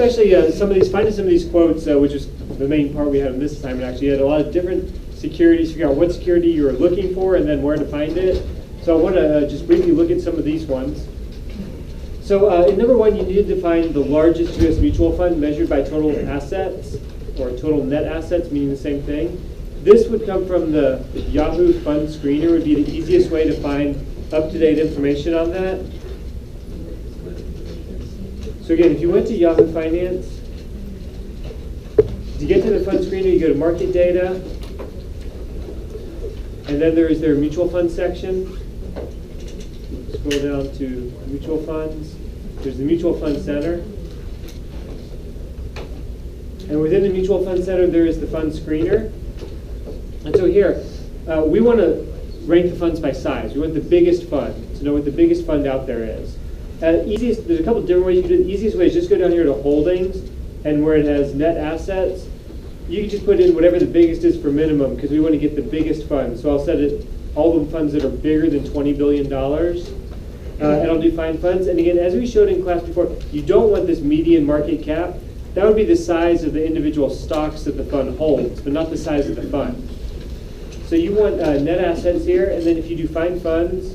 especially finding some of these quotes, which is the main part we had in this assignment actually, had a lot of different securities, figure out what security you were looking for and then where to find it. So I want to just briefly look at some of these ones. So in number one, you needed to find the largest U.S. mutual fund measured by total assets, or total net assets, meaning the same thing. This would come from the Yahoo Fund Screener, would be the easiest way to find up-to-date information on that. So again, if you went to Yahoo Finance, to get to the fund screener, you go to market data, and then there is their mutual fund section. Scroll down to mutual funds. There's the mutual fund center. And within the mutual fund center, there is the fund screener. And so here, we want to rank the funds by size. We want the biggest fund, to know what the biggest fund out there is. There's a couple different ways you can do it. The easiest way is just go down here to holdings, and where it has net assets, you can just put in whatever the biggest is for minimum, because we want to get the biggest fund. So I'll set it all the funds that are bigger than $20 billion. And I'll do find funds. And again, as we showed in class before, you don't want this median market cap. That would be the size of the individual stocks that the fund holds, but not the size of the fund. So you want net assets here, and then if you do find funds,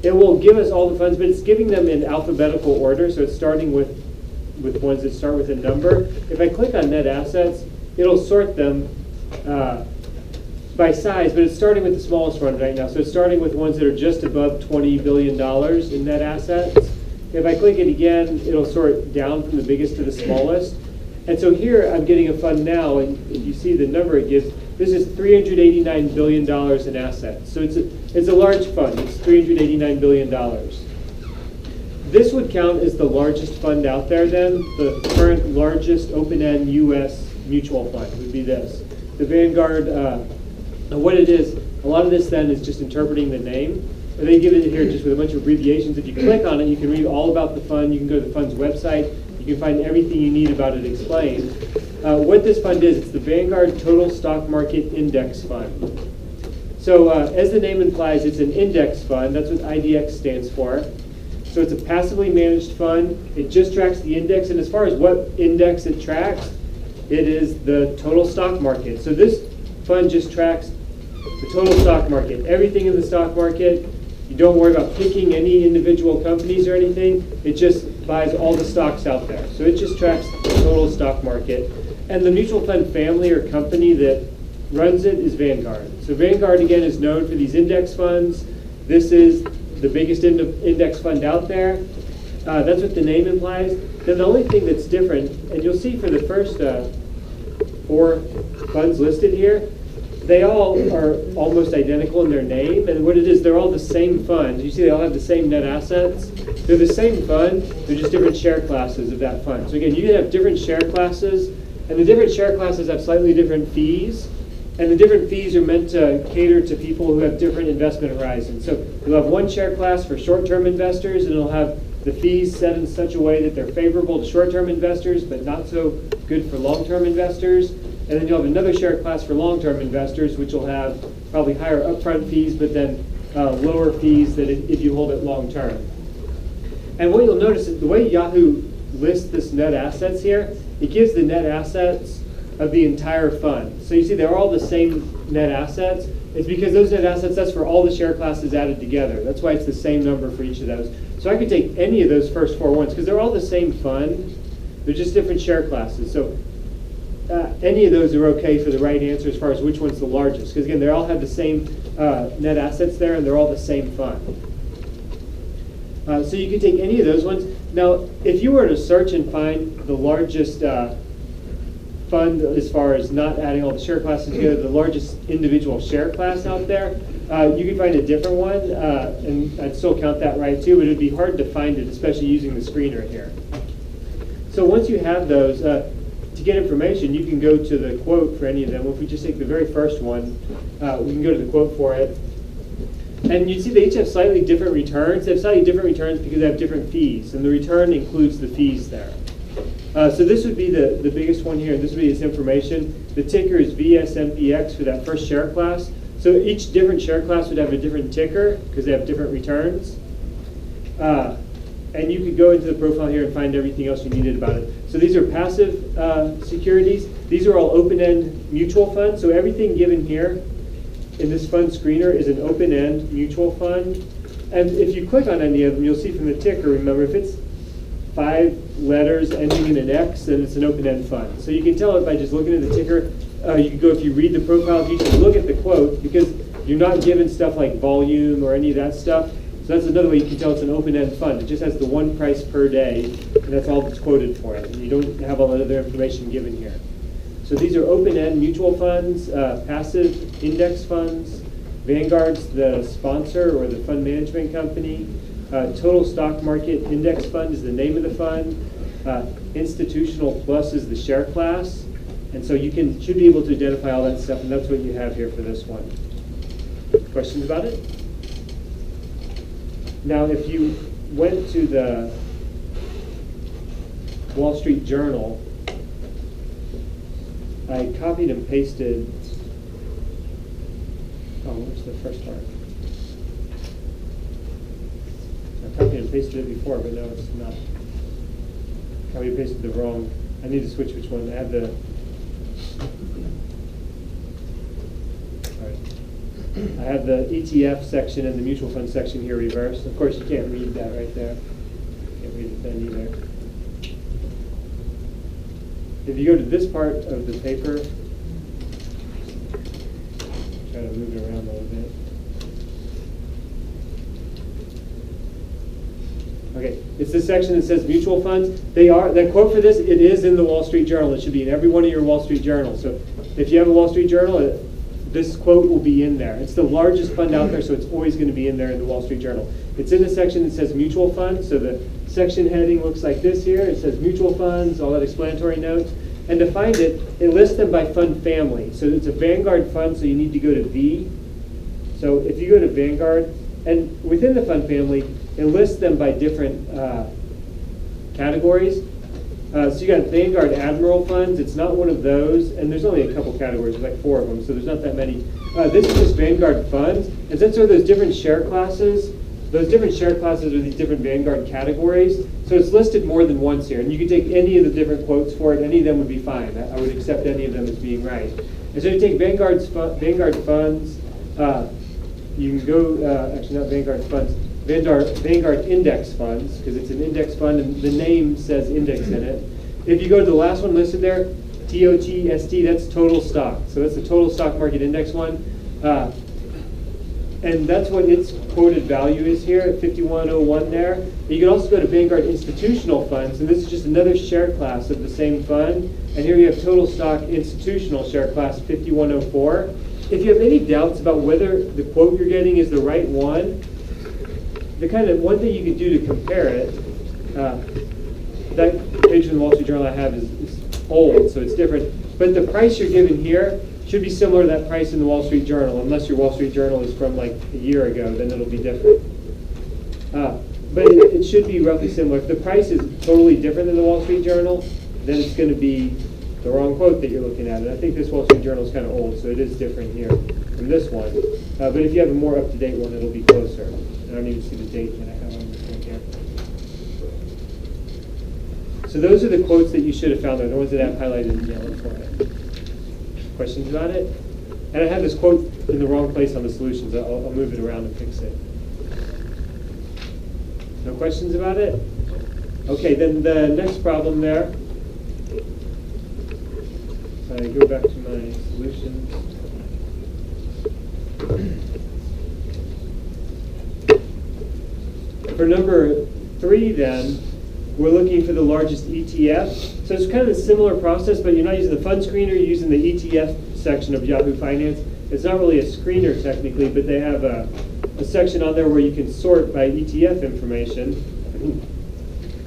it will give us all the funds, but it's giving them in alphabetical order, so it's starting with ones that start with a number. If I click on net assets, it'll sort them by size, but it's starting with the smallest one right now. So it's starting with ones that are just above $20 billion in net assets. If I click it again, it'll sort down from the biggest to the smallest. And so here I'm getting a fund now, and if you see the number it gives, this is $389 billion in assets. So it's a large fund. It's $389 billion. This would count as the largest fund out there then. The current largest open-end U.S. mutual fund would be this. The Vanguard, what it is, a lot of this then is just interpreting the name. And they give it here just with a bunch of abbreviations. If you click on it, you can read all about the fund. You can go to the fund's website. You can find everything you need about it explained. What this fund is, it's the Vanguard Total Stock Market Index Fund. So as the name implies, it's an index fund. That's what IDX stands for. So it's a passively managed fund. It just tracks the index. And as far as what index it tracks, it is the total stock market. So this fund just tracks the total stock market. Everything in the stock market. You don't worry about picking any individual companies or anything. It just buys all the stocks out there. So it just tracks the total stock market. And the mutual fund family or company that runs it is Vanguard. So Vanguard, again, is known for these index funds. This is the biggest index fund out there. That's what the name implies. Then the only thing that's different, and you'll see for the first 4 funds listed here, they all are almost identical in their name, and what it is, they're all the same fund. You see they all have the same net assets. They're the same fund, they're just different share classes of that fund. So again, you can have different share classes, and the different share classes have slightly different fees, and the different fees are meant to cater to people who have different investment horizons. So you'll have one share class for short-term investors, and it'll have the fees set in such a way that they're favorable to short-term investors, but not so good for long-term investors. And then you'll have another share class for long-term investors, which will have probably higher upfront fees, but then lower fees than if you hold it long-term. And what you'll notice is the way Yahoo lists this net assets here, it gives the net assets of the entire fund. So you see they're all the same net assets. It's because those net assets, that's for all the share classes added together. That's why it's the same number for each of those. So I could take any of those first 4 ones, because they're all the same fund. They're just different share classes. So any of those are okay for the right answer as far as which one's the largest. Because again, they all have the same net assets there, and they're all the same fund. So you can take any of those ones. Now, if you were to search and find the largest fund as far as not adding all the share classes together, the largest individual share class out there, you could find a different one, and I'd still count that right too, but it would be hard to find it, especially using the screener here. So once you have those, to get information, you can go to the quote for any of them. If we just take the very first one, we can go to the quote for it. And you see they each have slightly different returns. They have slightly different returns because they have different fees, and the return includes the fees there. So this would be the biggest one here, and this would be its information. The ticker is VSMPX for that first share class. So each different share class would have a different ticker because they have different returns. and you could go into the profile here and find everything else you needed about it. So these are passive securities. These are all open-end mutual funds. So everything given here in this fund screener is an open-end mutual fund. And if you click on any of them, you'll see from the ticker, remember, if it's 5 letters ending in an X, then it's an open-end fund. So you can tell it by just looking at the ticker. You can go, if you read the profile, if you just look at the quote, because you're not given stuff like volume or any of that stuff. So that's another way you can tell it's an open-end fund. It just has the one price per day, and that's all that's quoted for it. And you don't have all the other information given here. So these are open-end mutual funds, passive index funds. Vanguard's the sponsor or the fund management company. Total Stock Market Index Fund is the name of the fund. Institutional Plus is the share class. And so you should be able to identify all that stuff, and that's what you have here for this one. Questions about it? Now, if you went to the Wall Street Journal, I copied and pasted. Oh, where's the first part? I copied and pasted it before, but no, it's not. Copied and pasted the wrong. I need to switch which one. I have the. I have the ETF section and the mutual fund section here reversed. Of course, you can't read that right there. Can't read it then either. If you go to this part of the paper, try to move it around a little bit. Okay, it's the section that says mutual funds. The quote for this, it is in the Wall Street Journal. It should be in every one of your Wall Street Journals. So if you have a Wall Street Journal, this quote will be in there. It's the largest fund out there, so it's always going to be in there in the Wall Street Journal. It's in the section that says mutual funds. So the section heading looks like this here. It says mutual funds, all that explanatory notes. And to find it, it lists them by fund family. So it's a Vanguard fund, so you need to go to V. So if you go to Vanguard, and within the fund family, it lists them by different categories. So you got Vanguard Admiral funds. It's not one of those, and there's only a couple categories, there's like 4 of them, so there's not that many. This is just Vanguard funds, and since there are those different share classes, are these different Vanguard categories. So it's listed more than once here, and you can take any of the different quotes for it. Any of them would be fine. I would accept any of them as being right. And so you take Vanguard funds. You can go actually not Vanguard funds. Vanguard index funds, because it's an index fund and the name says index in it. If you go to the last one listed there, TOTST, that's total stock. So that's the total stock market index one. And that's what its quoted value is here at 5101 there. But you can also go to Vanguard institutional funds, and this is just another share class of the same fund. And here you have total stock institutional share class 5104. If you have any doubts about whether the quote you're getting is the right one, the kind of one thing you could do to compare it, that page from the Wall Street Journal I have is old, so it's different. But the price you're given here should be similar to that price in the Wall Street Journal, unless your Wall Street Journal is from like a year ago, then it'll be different. But it should be roughly similar. If the price is totally different than the Wall Street Journal, then it's going to be the wrong quote that you're looking at. And I think this Wall Street Journal is kind of old, so it is different here from this one. But if you have a more up-to-date one, it'll be closer. I don't even see the date that I have on this one here. So those are the quotes that you should have found there, the ones that I have highlighted in yellow for it. Questions about it? And I have this quote in the wrong place on the solutions. I'll move it around and fix it. No questions about it? Okay, then the next problem there. So I go back to my solutions. For number 3 then, we're looking for the largest ETF. So it's kind of a similar process, but you're not using the fund screener, you're using the ETF section of Yahoo Finance. It's not really a screener technically, but they have a section on there where you can sort by ETF information.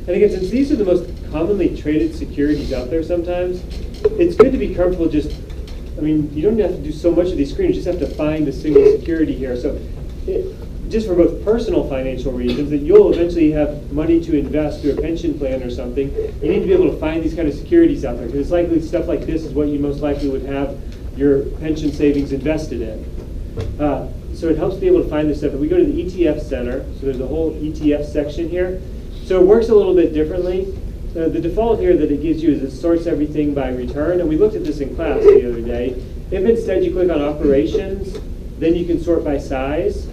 And again, since these are the most commonly traded securities out there sometimes, it's good to be comfortable just, you don't have to do so much of these screens, you just have to find a single security here. So just for both personal financial reasons, that you'll eventually have money to invest through a pension plan or something, you need to be able to find these kind of securities out there, because it's likely stuff like this is what you most likely would have your pension savings invested in. So it helps to be able to find this stuff. If we go to the ETF Center, so there's a whole ETF section here. So So it works a little bit differently. The default here that it gives you is it sorts everything by return, and we looked at this in class the other day. If instead you click on operations, then you can sort by size.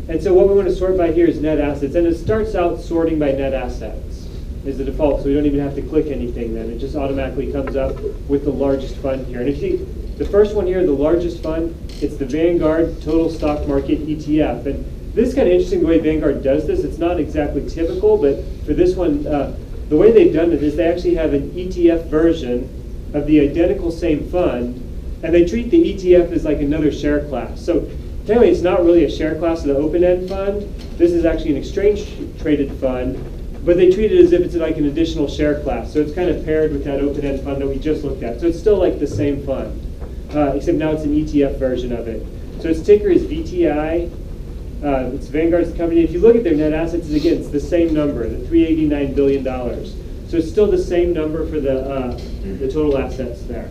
And so what we want to sort by here is net assets, and it starts out sorting by net assets is the default, so we don't even have to click anything then. It just automatically comes up with the largest fund here. And if you see the first one here, the largest fund, it's the Vanguard Total Stock Market ETF. And this is kind of interesting the way Vanguard does this. It's not exactly typical, but for this one, the way they've done it is they actually have an ETF version of the identical same fund, and they treat the ETF as like another share class. So technically it's not really a share class of the open-end fund. This is actually an exchange-traded fund, but they treat it as if it's like an additional share class. So it's kind of paired with that open-end fund that we just looked at. So it's still like the same fund, except now it's an ETF version of it. So its ticker is VTI. It's Vanguard's company. If you look at their net assets, again, it's the same number, the $389 billion. So it's still the same number for the total assets there.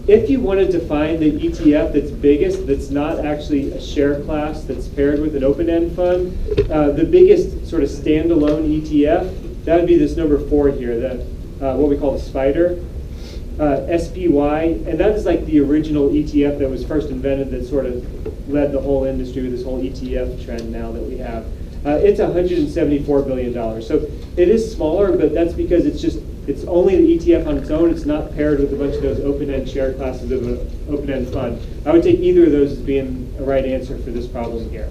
If you wanted to find the ETF that's biggest, that's not actually a share class, that's paired with an open-end fund, the biggest sort of standalone ETF, that would be this number 4 here, what we call the SPDR. SPY, and that is like the original ETF that was first invented that sort of led the whole industry with this whole ETF trend now that we have. It's $174 billion. So it is smaller, but that's because it's only the ETF on its own. It's not paired with a bunch of those open-end share classes of an open-end fund. I would take either of those as being a right answer for this problem here.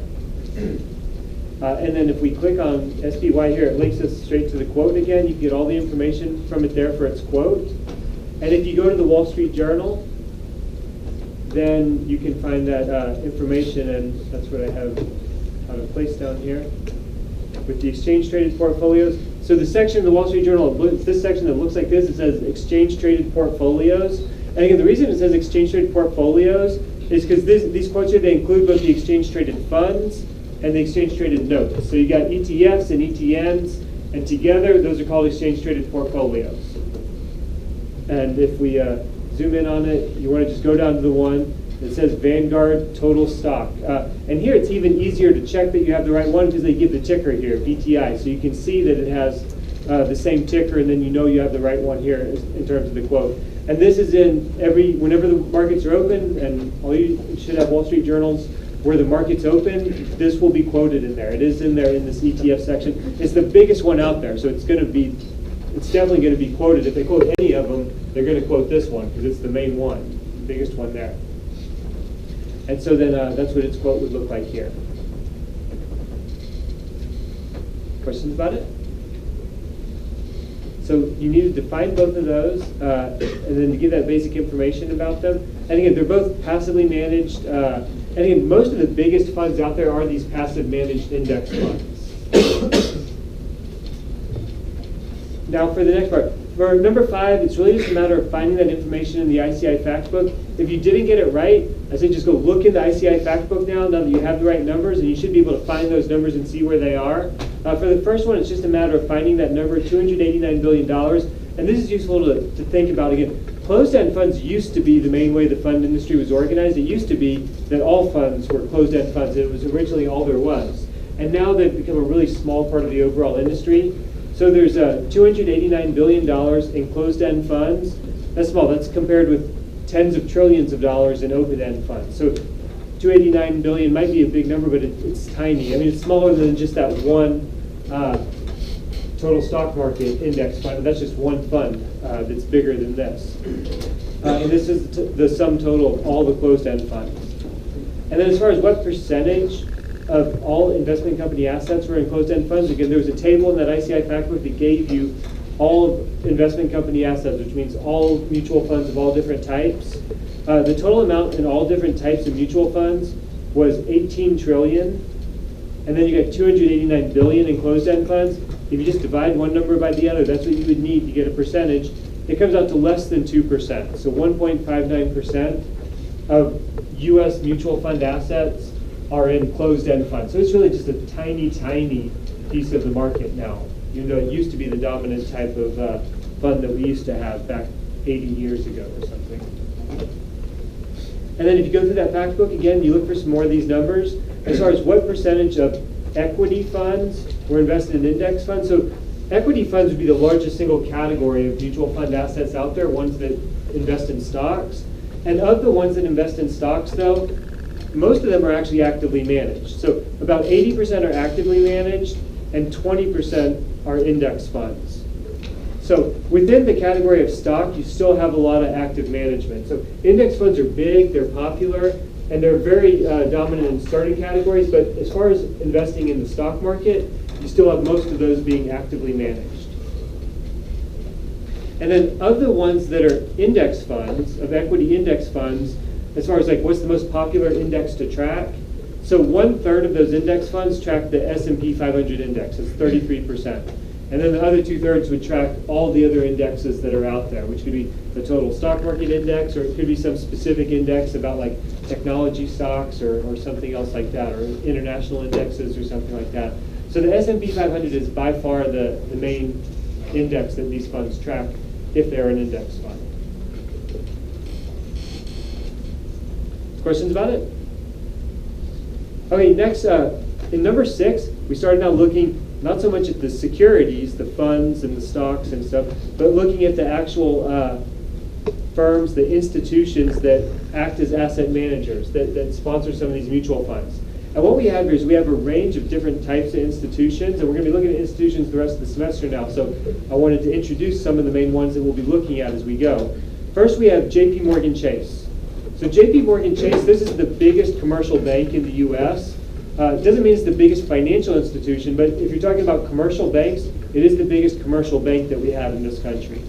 And then if we click on SPY here, it links us straight to the quote again. You can get all the information from it there for its quote. And if you go to the Wall Street Journal, then you can find that information, and that's what I have on a place down here with the exchange-traded portfolios. So the section of the Wall Street Journal, it's this section that looks like this. It says exchange-traded portfolios. And again, the reason it says exchange-traded portfolios is because these quotes here, they include both the exchange-traded funds and the exchange-traded notes. So you got ETFs and ETNs, and together those are called exchange-traded portfolios. And if we zoom in on it, you want to just go down to the one that says Vanguard Total Stock. And here it's even easier to check that you have the right one because they give the ticker here, VTI. So you can see that it has the same ticker, and then you know you have the right one here in terms of the quote. And this is in whenever the markets are open, and all you should have Wall Street Journals where the market's open, this will be quoted in there. It is in there in this ETF section. It's the biggest one out there, so it's definitely going to be quoted. If they quote any of them, they're going to quote this one because it's the main one, the biggest one there. And so then that's what its quote would look like here. Questions about it? So you need to define both of those and then to give that basic information about them. And again, they're both passively managed. And again, most of the biggest funds out there are these passive managed index funds. Now for the next part, for number 5, it's really just a matter of finding that information in the ICI fact book. If you didn't get it right, I say just go look in the ICI fact book now that you have the right numbers, and you should be able to find those numbers and see where they are. For the first one, it's just a matter of finding that number, $289 billion. And this is useful to think about again. Closed-end funds used to be the main way the fund industry was organized. It used to be that all funds were closed-end funds. It was originally all there was. And now they've become a really small part of the overall industry. So there's $289 billion in closed-end funds. That's small. That's compared with tens of trillions of dollars in open-end funds. So 289 billion might be a big number, but it's tiny. I mean, it's smaller than just that one total stock market index fund. That's just one fund that's bigger than this. And this is the sum total of all the closed-end funds. And then as far as what percentage of all investment company assets were in closed-end funds, again, there was a table in that ICI fact book that gave you all investment company assets, which means all mutual funds of all different types. The total amount in all different types of mutual funds was 18 trillion. And then you got 289 billion in closed-end funds. If you just divide one number by the other, that's what you would need to get a percentage. It comes out to less than 2%. So 1.59% of U.S. mutual fund assets are in closed-end funds. So it's really just a tiny, tiny piece of the market now. You know, it used to be the dominant type of fund that we used to have back 80 years ago or something. And then if you go through that fact book again, you look for some more of these numbers. As far as what percentage of equity funds. We're invested in index funds. So equity funds would be the largest single category of mutual fund assets out there, ones that invest in stocks. And of the ones that invest in stocks, though, most of them are actually actively managed. So about 80% are actively managed, and 20% are index funds. So within the category of stock, you still have a lot of active management. So index funds are big, they're popular, and they're very dominant in certain categories, but as far as investing in the stock market, you still have most of those being actively managed. And then of the ones that are index funds, of equity index funds, as far as like what's the most popular index to track, so 1/3 of those index funds track the S&P 500 index, it's 33%. And then the other 2/3 would track all the other indexes that are out there, which could be the total stock market index, or it could be some specific index about like technology stocks or something else like that, or international indexes or something like that. So the S&P 500 is by far the main index that these funds track if they're an index fund. Questions about it? Okay, next, in number 6, we started now looking not so much at the securities, the funds and the stocks and stuff, but looking at the actual firms, the institutions that act as asset managers, that sponsor some of these mutual funds. And what we have here is we have a range of different types of institutions, and we're going to be looking at institutions the rest of the semester now, so I wanted to introduce some of the main ones that we'll be looking at as we go. First, we have JP Morgan Chase. So JP Morgan Chase, this is the biggest commercial bank in the U.S. It doesn't mean it's the biggest financial institution, but if you're talking about commercial banks, it is the biggest commercial bank that we have in this country,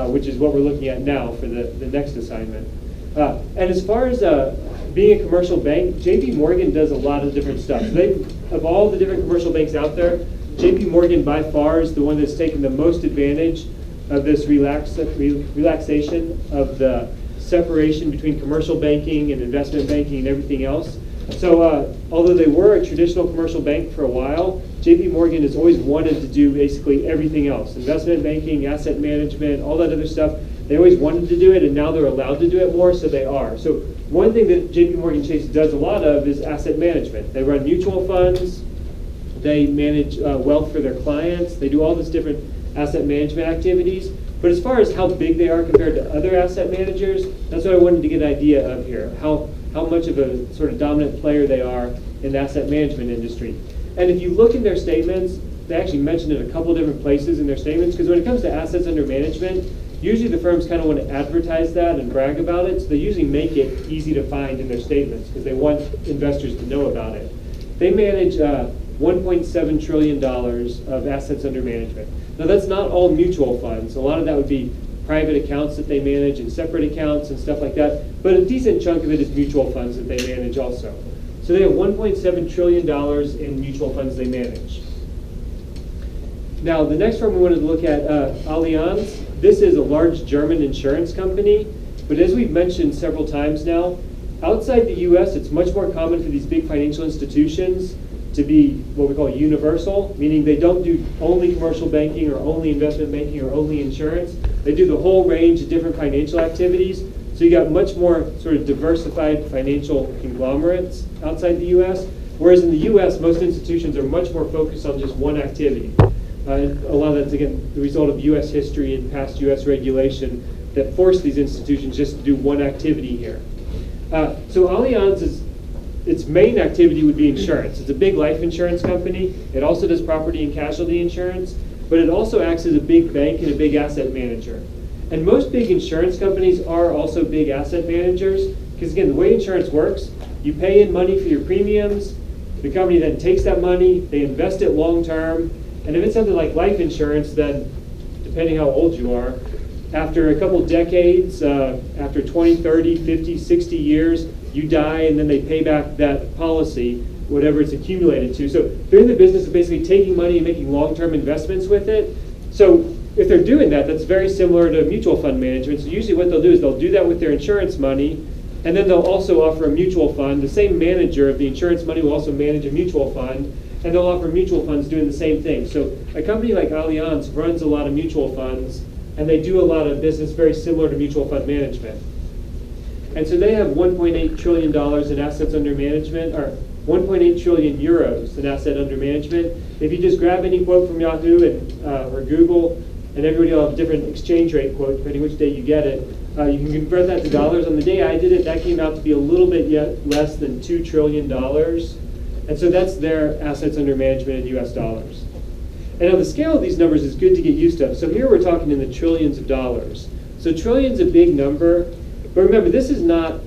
which is what we're looking at now for the next assignment. And as far as being a commercial bank, JP Morgan does a lot of different stuff. Of all the different commercial banks out there, JP Morgan by far is the one that's taken the most advantage of this relaxation of the separation between commercial banking and investment banking and everything else. So although they were a traditional commercial bank for a while, JP Morgan has always wanted to do basically everything else. Investment banking, asset management, all that other stuff. They always wanted to do it, and now they're allowed to do it more, so they are. So one thing that JP Morgan Chase does a lot of is asset management. They run mutual funds. They manage wealth for their clients. They do all these different asset management activities. But as far as how big they are compared to other asset managers, that's what I wanted to get an idea of here, how much of a sort of dominant player they are in the asset management industry. And if you look in their statements, they actually mention it a couple different places in their statements, because when it comes to assets under management, usually the firms kind of want to advertise that and brag about it, so they usually make it easy to find in their statements because they want investors to know about it. They manage $1.7 trillion of assets under management. Now that's not all mutual funds. A lot of that would be private accounts that they manage and separate accounts and stuff like that, but a decent chunk of it is mutual funds that they manage also. So they have $1.7 trillion in mutual funds they manage. Now the next firm we wanted to look at, Allianz. This is a large German insurance company, but as we've mentioned several times now, outside the US it's much more common for these big financial institutions to be what we call universal, meaning they don't do only commercial banking or only investment banking or only insurance. They do the whole range of different financial activities. So you got much more sort of diversified financial conglomerates outside the US, whereas in the US, most institutions are much more focused on just one activity. And a lot of that's, again, the result of US history and past US regulation that forced these institutions just to do one activity here. So Allianz its main activity would be insurance. It's a big life insurance company. It also does property and casualty insurance, but it also acts as a big bank and a big asset manager. And most big insurance companies are also big asset managers, because again, the way insurance works, you pay in money for your premiums, the company then takes that money, they invest it long term, and if it's something like life insurance, then depending how old you are, after a couple decades, after 20, 30, 50, 60 years, you die and then they pay back that policy, whatever it's accumulated to. So they're in the business of basically taking money and making long-term investments with it. So if they're doing that, that's very similar to mutual fund management. So usually what they'll do is they'll do that with their insurance money, and then they'll also offer a mutual fund. The same manager of the insurance money will also manage a mutual fund, and they'll offer mutual funds doing the same thing. So a company like Allianz runs a lot of mutual funds, and they do a lot of business very similar to mutual fund management. And so they have $1.8 trillion in assets under management, or 1.8 trillion euros in asset under management. If you just grab any quote from Yahoo or Google, and everybody will have a different exchange rate quote depending which day you get it, you can convert that to dollars. On the day I did it, that came out to be a little bit yet less than $2 trillion. And so that's their assets under management in US dollars. And now the scale of these numbers is good to get used to. So here we're talking in the trillions of dollars. So trillions a big number, but remember, this is not,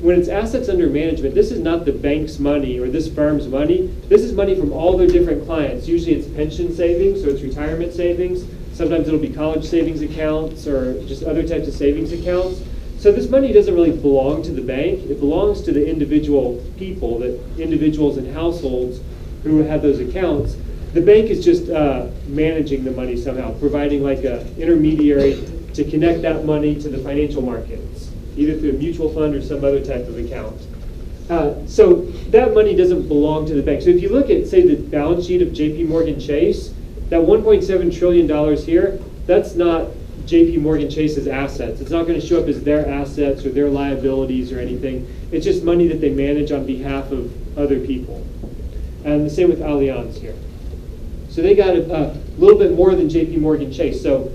when it's assets under management, this is not the bank's money or this firm's money. This is money from all their different clients. Usually it's pension savings, so it's retirement savings. Sometimes it'll be college savings accounts or just other types of savings accounts. So this money doesn't really belong to the bank. It belongs to the individual people, the individuals and households who have those accounts. The bank is just managing the money somehow, providing like an intermediary to connect that money to the financial markets, either through a mutual fund or some other type of account. So that money doesn't belong to the bank. So if you look at, say, the balance sheet of JP Morgan Chase, that $1.7 trillion here, that's not JP Morgan Chase's assets. It's not going to show up as their assets or their liabilities or anything. It's just money that they manage on behalf of other people. And the same with Allianz here. So they got a little bit more than JP Morgan Chase. So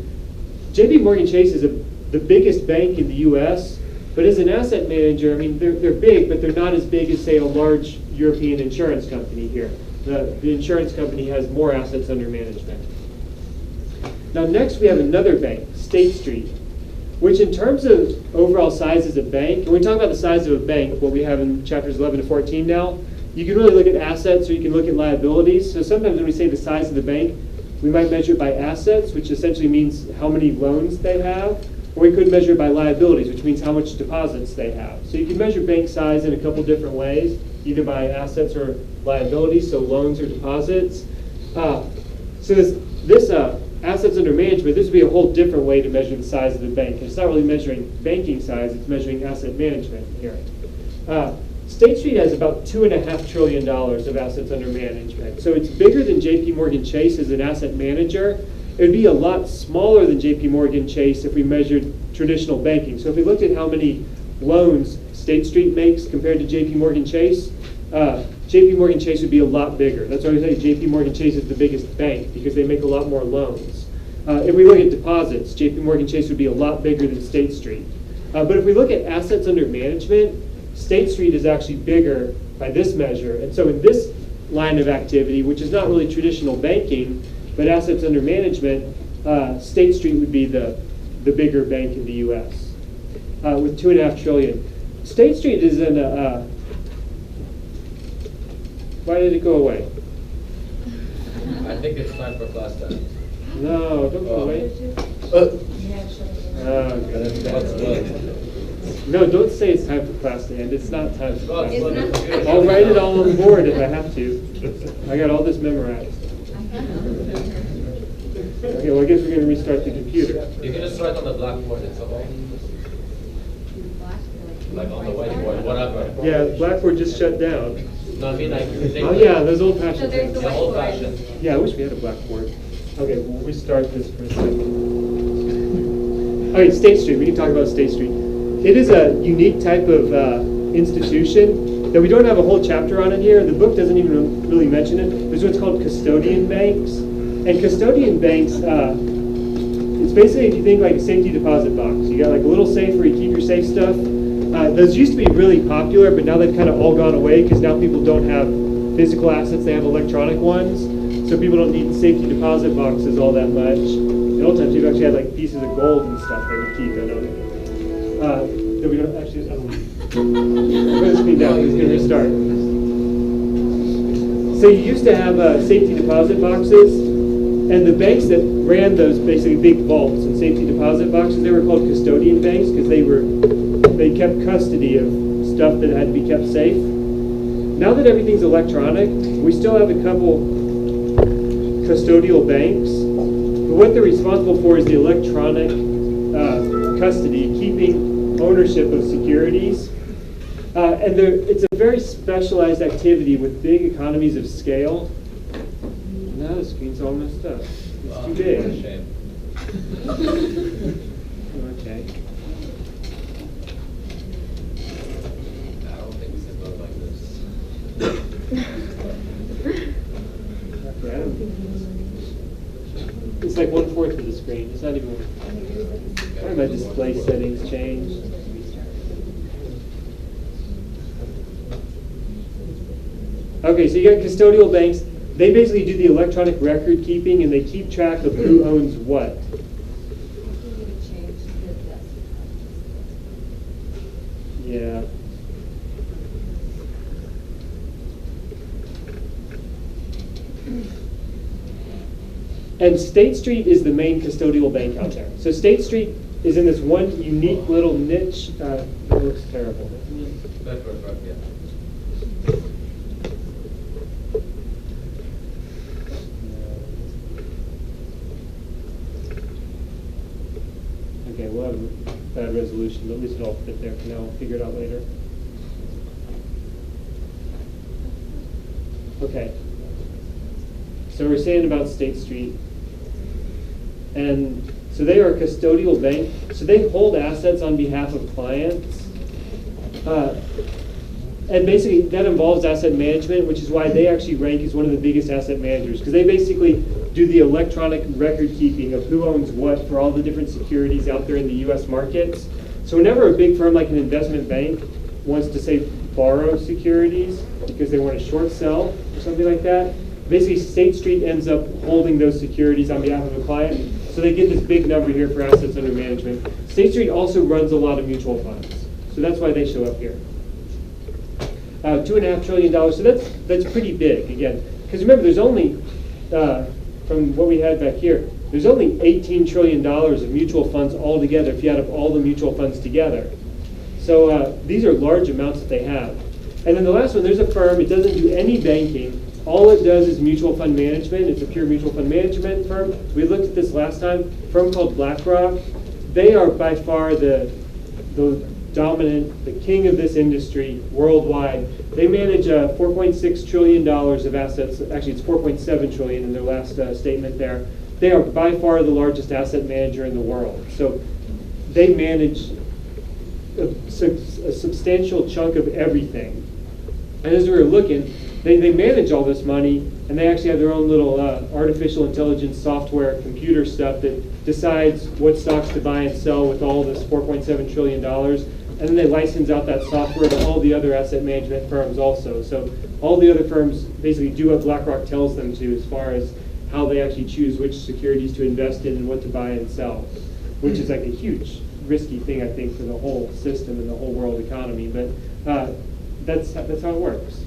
JP Morgan Chase is the biggest bank in the US, but as an asset manager, I mean, they're big, but they're not as big as, say, a large European insurance company here. The insurance company has more assets under management. Now next we have another bank, State Street, which in terms of overall size as a bank, when we talk about the size of a bank, what we have in chapters 11 to 14 now, you can really look at assets or you can look at liabilities. So sometimes when we say the size of the bank, we might measure it by assets, which essentially means how many loans they have, or we could measure it by liabilities, which means how much deposits they have. So you can measure bank size in a couple different ways, either by assets or liabilities, so loans or deposits. So this assets under management, this would be a whole different way to measure the size of the bank. And it's not really measuring banking size, it's measuring asset management here. State Street has about $2.5 trillion of assets under management. So it's bigger than JP Morgan Chase as an asset manager. It would be a lot smaller than JP Morgan Chase if we measured traditional banking. So if we looked at how many loans State Street makes compared to JP Morgan Chase, JP Morgan Chase would be a lot bigger. That's why we say JP Morgan Chase is the biggest bank, because they make a lot more loans. If we look at deposits, JP Morgan Chase would be a lot bigger than State Street. But if we look at assets under management, State Street is actually bigger by this measure. And so in this line of activity, which is not really traditional banking, but assets under management, State Street would be the bigger bank in the US with $2.5 trillion. State Street is in a, why did it go away? I think it's time for class time. No, don't go away. No, don't say it's time for class to end. It's not time for class to end. I'll write it all on the board if I have to. I got all this memorized. Okay, well, I guess we're going to restart the computer. You can just write on the blackboard, it's okay. Like on the whiteboard, whatever. Yeah, Blackboard just shut down. No, I mean like... Oh yeah, those old-fashioned things. Yeah, old-fashioned. Yeah, I wish we had a blackboard. Okay, we'll restart this for a second. Okay, State Street. We can talk about State Street. It is a unique type of institution that we don't have a whole chapter on it here. The book doesn't even really mention it. There's what's called custodian banks. And custodian banks, it's basically, if you think like a safety deposit box. You got like a little safe where you keep your safe stuff. Those used to be really popular, but now they've kind of all gone away because now people don't have physical assets, they have electronic ones. So people don't need safety deposit boxes all that much. In old times, people actually had like pieces of gold and stuff they would keep in them. That we don't actually, I'm going to speed down, it's going to restart. So you used to have safety deposit boxes, and the banks that ran those basically big vaults and safety deposit boxes, they were called custodian banks because they kept custody of stuff that had to be kept safe. Now that everything's electronic, we still have a couple custodial banks, but what they're responsible for is the electronic custody, keeping ownership of securities. And it's a very specialized activity with big economies of scale. Now the screen's all messed up. It's too big. What a shame. Okay. I don't think we can vote like this. screen. It's not even. Why my display settings changed? Okay, so you got custodial banks. They basically do the electronic record keeping, and they keep track of who owns what. Yeah. And State Street is the main custodial bank out there. So State Street is in this one unique little niche. It looks terrible. That's what, yeah. Okay, we'll have a bad resolution, but at least it'll fit there for now. We'll figure it out later. Okay. So we're saying about State Street. And so they are a custodial bank. So they hold assets on behalf of clients. And basically that involves asset management, which is why they actually rank as one of the biggest asset managers, because they basically do the electronic record keeping of who owns what for all the different securities out there in the US markets. So whenever a big firm like an investment bank wants to, say, borrow securities because they want to short sell or something like that, basically State Street ends up holding those securities on behalf of a client. So they get this big number here for assets under management. State Street also runs a lot of mutual funds. So that's why they show up here. $2.5 trillion, so that's pretty big, again. Because remember, there's only, from what we had back here, there's only $18 trillion of mutual funds altogether if you add up all the mutual funds together. So these are large amounts that they have. And then the last one, there's a firm, it doesn't do any banking. All it does is mutual fund management. It's a pure mutual fund management firm. We looked at this last time, a firm called BlackRock. They are by far the dominant, the king of this industry worldwide. They manage $4.6 trillion of assets. Actually, it's 4.7 trillion in their last statement there. They are by far the largest asset manager in the world. So they manage a substantial chunk of everything. And as we were looking, they manage all this money, and they actually have their own little artificial intelligence software computer stuff that decides what stocks to buy and sell with all this $4.7 trillion. And then they license out that software to all the other asset management firms also. So all the other firms basically do what BlackRock tells them to as far as how they actually choose which securities to invest in and what to buy and sell, which is like a huge risky thing, I think, for the whole system and the whole world economy. But that's how it works.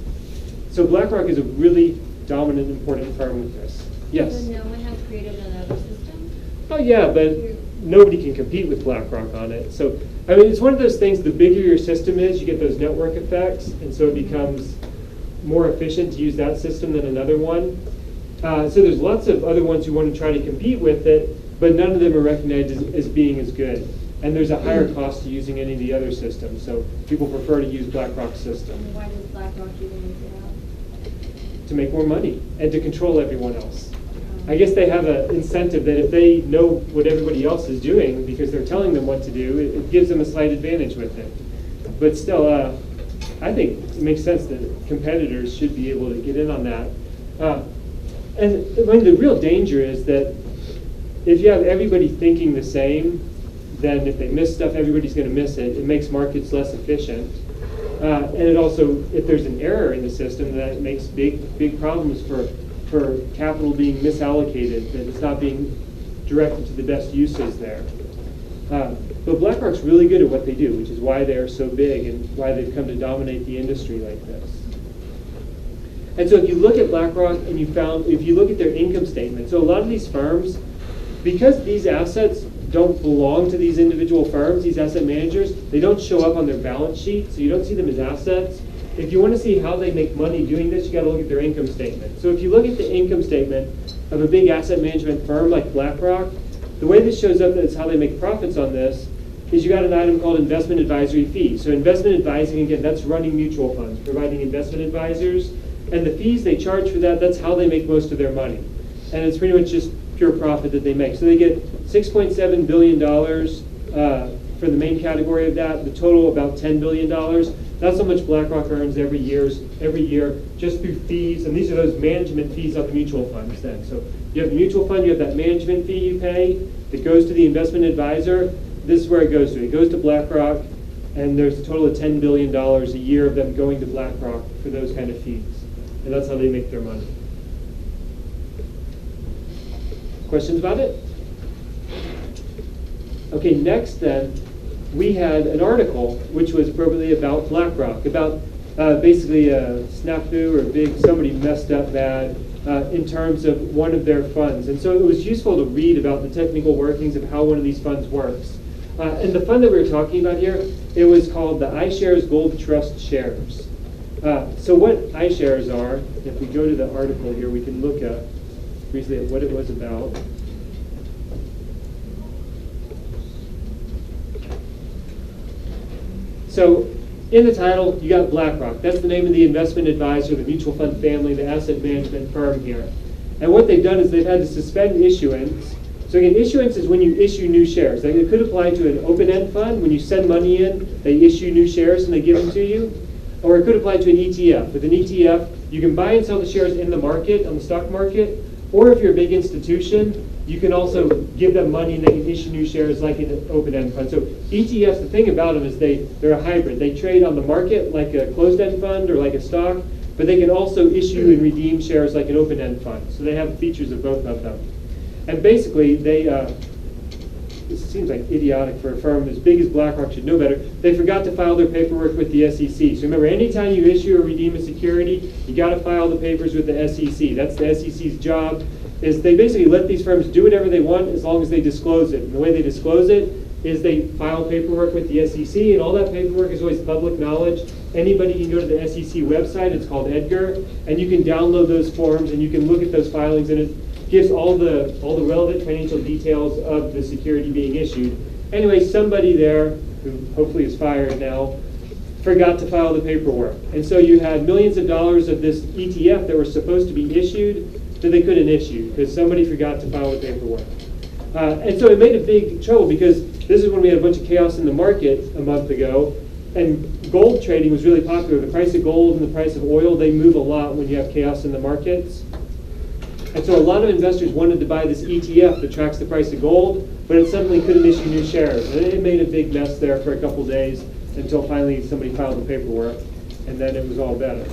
So BlackRock is a really dominant, important firm with this. Yes? So no one has created another system? Oh yeah, but nobody can compete with BlackRock on it. So, I mean, it's one of those things, the bigger your system is, you get those network effects, and so it becomes more efficient to use that system than another one. So there's lots of other ones who want to try to compete with it, but none of them are recognized as being as good. And there's a higher cost to using any of the other systems, so people prefer to use BlackRock's system. And why does BlackRock even use it out? To make more money and to control everyone else. I guess they have an incentive that if they know what everybody else is doing because they're telling them what to do, it gives them a slight advantage with it. But still, I think it makes sense that competitors should be able to get in on that. And I mean, the real danger is that if you have everybody thinking the same, then if they miss stuff, everybody's going to miss it. It makes markets less efficient. And it also, if there's an error in the system, that makes big problems for capital being misallocated, that it's not being directed to the best uses there. But BlackRock's really good at what they do, which is why they are so big and why they've come to dominate the industry like this. And so if you look at BlackRock and if you look at their income statement, so a lot of these firms, because these assets don't belong to these individual firms, these asset managers, they don't show up on their balance sheet, so you don't see them as assets. If you want to see how they make money doing this, you got to look at their income statement. So if you look at the income statement of a big asset management firm like BlackRock, the way this shows up as how they make profits on this is you got an item called investment advisory fees. So investment advising, again, that's running mutual funds, providing investment advisors, and the fees they charge for that, that's how they make most of their money. And it's pretty much just pure profit that they make. So they get $6.7 billion for the main category of that, the total about $10 billion. That's how much BlackRock earns every year just through fees, and these are those management fees on the mutual funds then. So you have the mutual fund, you have that management fee you pay, It goes to the investment advisor. This is where it goes to. It goes to BlackRock, and there's a total of $10 billion a year of them going to BlackRock for those kind of fees. And that's how they make their money. Questions about it? Okay, next then, we had an article which was appropriately about BlackRock, about basically a snafu or somebody messed up bad in terms of one of their funds. And so it was useful to read about the technical workings of how one of these funds works. And the fund that we were talking about here, it was called the iShares Gold Trust Shares. So what iShares are, if we go to the article here, we can look at briefly at what it was about. So in the title, you got BlackRock. That's the name of the investment advisor, the mutual fund family, the asset management firm here. And what they've done is they've had to suspend issuance. So again, issuance is when you issue new shares. Like it could apply to an open-end fund. When you send money in, they issue new shares and they give them to you. Or it could apply to an ETF. With an ETF, you can buy and sell the shares in the market, on the stock market. Or if you're a big institution, you can also give them money and they can issue new shares like in an open-end fund. So ETFs, the thing about them is they're a hybrid. They trade on the market like a closed-end fund or like a stock, but they can also issue and redeem shares like an open-end fund. So they have features of both of them. And basically, this seems like idiotic for a firm as big as BlackRock should know better. They forgot to file their paperwork with the SEC. So remember, anytime you issue or redeem a security, you got to file the papers with the SEC. That's the SEC's job. Is they basically let these firms do whatever they want as long as they disclose it. And the way they disclose it is they file paperwork with the SEC, and all that paperwork is always public knowledge. Anybody can go to the SEC website, it's called EDGAR, and you can download those forms and you can look at those filings, and it gives all the relevant financial details of the security being issued. Anyway, somebody there, who hopefully is fired now, forgot to file the paperwork. And so you had millions of dollars of this ETF that were supposed to be issued that they couldn't issue because somebody forgot to file the paperwork. And so it made a big trouble because this is when we had a bunch of chaos in the market a month ago, and gold trading was really popular. The price of gold and the price of oil, they move a lot when you have chaos in the markets. And so a lot of investors wanted to buy this ETF that tracks the price of gold, but it suddenly couldn't issue new shares. And it made a big mess there for a couple days until finally somebody filed the paperwork, and then it was all better.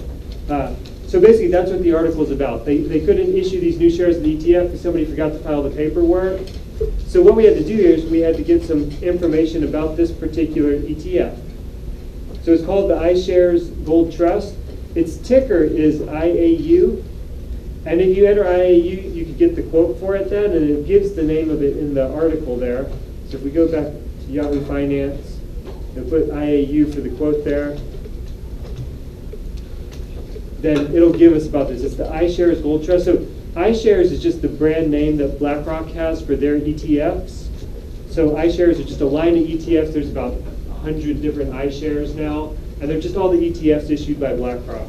So basically, that's what the article is about. They couldn't issue these new shares of the ETF because somebody forgot to file the paperwork. So what we had to do here is we had to get some information about this particular ETF. So it's called the iShares Gold Trust. Its ticker is IAU. And if you enter IAU, you can get the quote for it then, and it gives the name of it in the article there. So if we go back to Yahoo Finance and put IAU for the quote there, then it'll give us about this. It's the iShares Gold Trust. So iShares is just the brand name that BlackRock has for their ETFs. So iShares are just a line of ETFs. There's about 100 different iShares now, and they're just all the ETFs issued by BlackRock.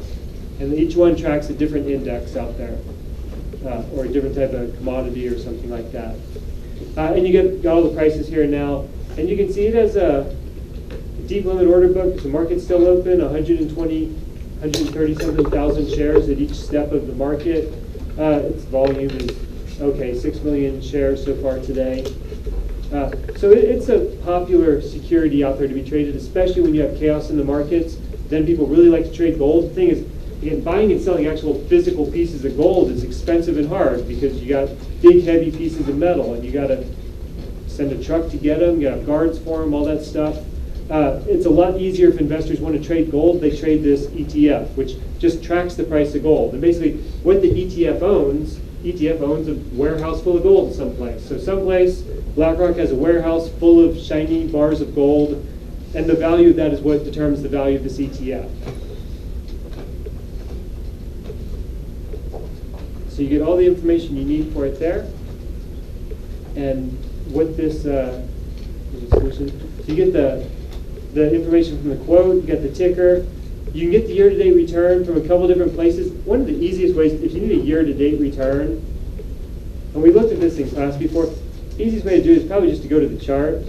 And each one tracks a different index out there, or a different type of commodity or something like that. And you got all the prices here now. And you can see it has a deep limit order book. The market's still open, 130 something thousand shares at each step of the market. Its volume is, 6 million shares so far today. So it's a popular security out there to be traded, especially when you have chaos in the markets. Then people really like to trade gold. The thing is, again, buying and selling actual physical pieces of gold is expensive and hard because you got big, heavy pieces of metal, and you got to send a truck to get them. You got guards for them, all that stuff. It's a lot easier if investors want to trade gold. They trade this ETF, which just tracks the price of gold. And basically, what the ETF owns a warehouse full of gold someplace. So someplace, BlackRock has a warehouse full of shiny bars of gold, and the value of that is what determines the value of this ETF. So you get all the information you need for it there. And what this, so you get the information from the quote, you get the ticker. You can get the year-to-date return from a couple different places. One of the easiest ways, if you need a year-to-date return, and we looked at this in class before, the easiest way to do it is probably just to go to the chart,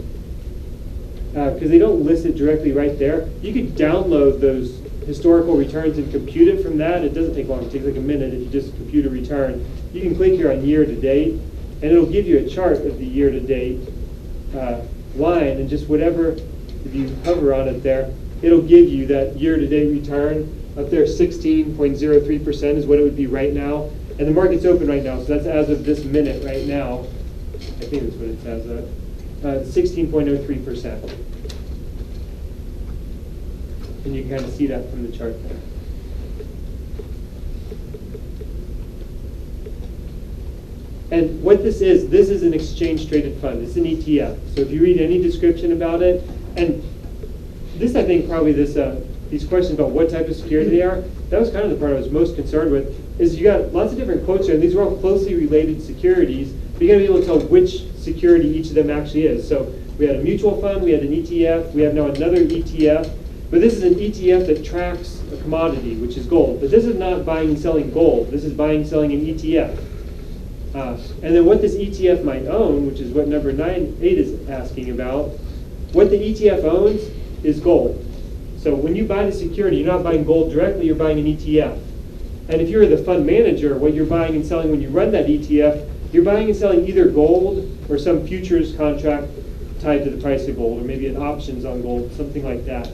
because they don't list it directly right there. You could download those historical returns and compute it from that. It doesn't take long. It takes like a minute if you just compute a return. You can click here on year-to-date, and it'll give you a chart of the year-to-date line, and just whatever, if you hover on it there, it'll give you that year-to-date return. Up there, 16.03% is what it would be right now. And the market's open right now, so that's as of this minute right now. I think that's what it says, 16.03%. And you can kind of see that from the chart there. And what this is an exchange-traded fund. It's an ETF. So if you read any description about it, and this, I think, probably these questions about what type of security they are, that was kind of the part I was most concerned with, is you got lots of different quotes here, and these are all closely related securities, but you got to be able to tell which security each of them actually is. So we had a mutual fund, we had an ETF, we have now another ETF, but this is an ETF that tracks a commodity, which is gold. But this is not buying and selling gold. This is buying and selling an ETF. And then what this ETF might own, which is what number 8 is asking about, what the ETF owns is gold. So when you buy the security, you're not buying gold directly, you're buying an ETF. And if you're the fund manager, what you're buying and selling when you run that ETF, you're buying and selling either gold or some futures contract tied to the price of gold, or maybe an options on gold, something like that.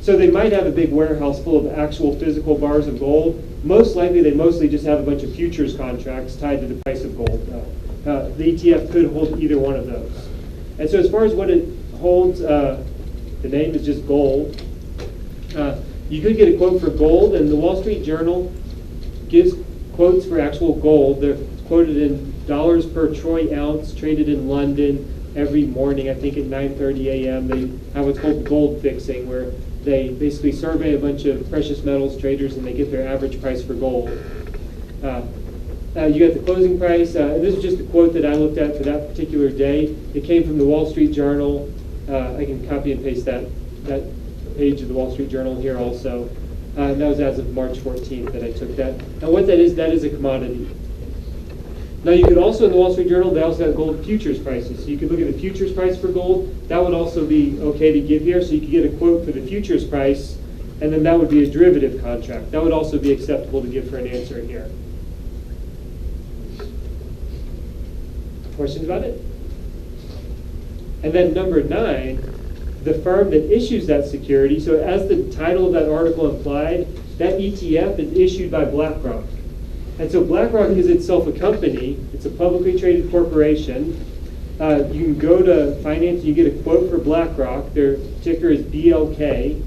So they might have a big warehouse full of actual physical bars of gold. Most likely, they mostly just have a bunch of futures contracts tied to the price of gold. The ETF could hold either one of those. And so as far as what it holds, the name is just gold. You could get a quote for gold, and the Wall Street Journal gives quotes for actual gold. They're quoted in dollars per troy ounce, traded in London every morning, I think at 9:30 a.m. They have what's called gold fixing, where they basically survey a bunch of precious metals traders and they get their average price for gold. You got the closing price. This is just a quote that I looked at for that particular day. It came from the Wall Street Journal. I can copy and paste that page of the Wall Street Journal here also. That was as of March 14th that I took that. And what that is a commodity. Now you could also, in the Wall Street Journal, they also have gold futures prices. So you could look at the futures price for gold. That would also be okay to give here. So you could get a quote for the futures price, and then that would be a derivative contract. That would also be acceptable to give for an answer here. Questions about it? And then number 9, the firm that issues that security. So as the title of that article implied, that ETF is issued by BlackRock. And so BlackRock is itself a company. It's a publicly traded corporation. You can go to finance, you get a quote for BlackRock. Their ticker is BLK.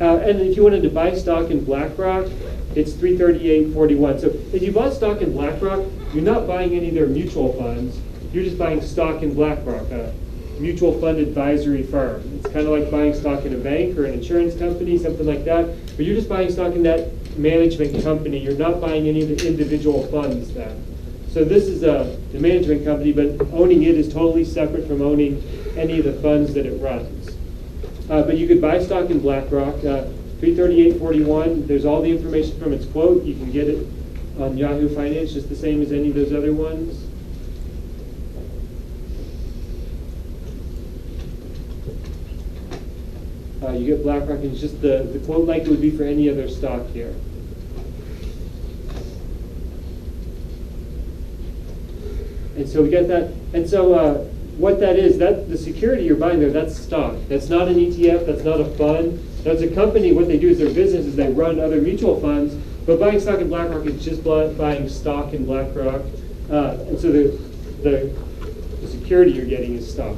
And if you wanted to buy stock in BlackRock, it's $338.41. So if you bought stock in BlackRock, you're not buying any of their mutual funds. You're just buying stock in BlackRock, a mutual fund advisory firm. It's kind of like buying stock in a bank or an insurance company, something like that. But you're just buying stock in that management company. You're not buying any of the individual funds then. So this is the management company, but owning it is totally separate from owning any of the funds that it runs. But you could buy stock in BlackRock, $338.41. There's all the information from its quote. You can get it on Yahoo Finance, just the same as any of those other ones. You get BlackRock, and it's just the quote like it would be for any other stock here. And so we get that. And so what that is, that the security you're buying there, that's stock. That's not an ETF. That's not a fund. That's a company. What they do is their business is they run other mutual funds. But buying stock in BlackRock is just buying stock in BlackRock. And so the security you're getting is stock.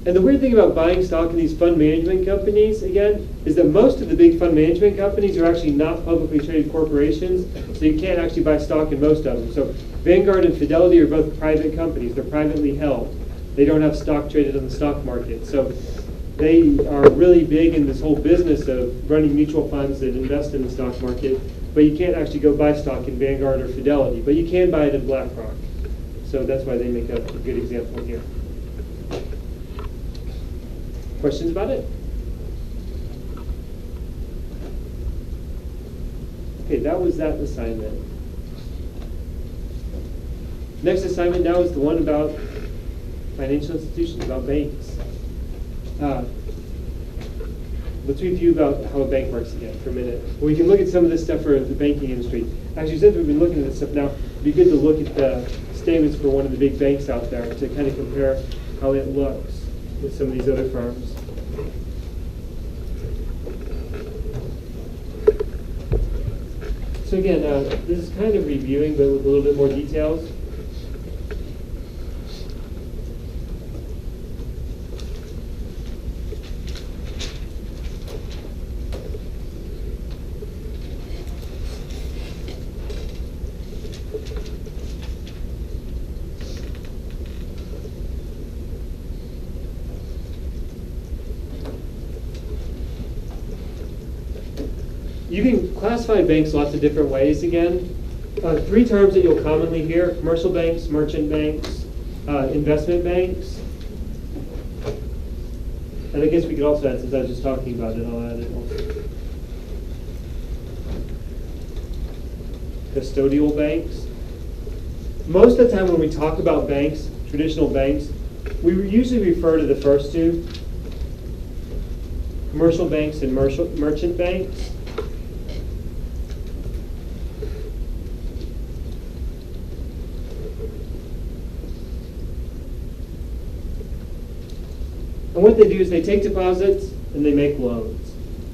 And the weird thing about buying stock in these fund management companies, again, is that most of the big fund management companies are actually not publicly traded corporations, so you can't actually buy stock in most of them. So Vanguard and Fidelity are both private companies. They're privately held. They don't have stock traded on the stock market. So they are really big in this whole business of running mutual funds that invest in the stock market, but you can't actually go buy stock in Vanguard or Fidelity, but you can buy it in BlackRock. So that's why they make a good example here. Questions about it? Okay, that was that assignment. Next assignment now is the one about financial institutions, about banks. let's review about how a bank works again for a minute. We can look at some of this stuff for the banking industry. Actually, since we've been looking at this stuff now, it'd be good to look at the statements for one of the big banks out there to kind of compare how it looks with some of these other firms. So again, this is kind of reviewing, but with a little bit more details. You can classify banks lots of different ways again. Three terms that you'll commonly hear: commercial banks, merchant banks, investment banks. And I guess we could also add, since I was just talking about it, I'll add it also. Custodial banks. Most of the time when we talk about banks, traditional banks, we usually refer to the first two: commercial banks and merchant banks. And what they do is they take deposits and they make loans.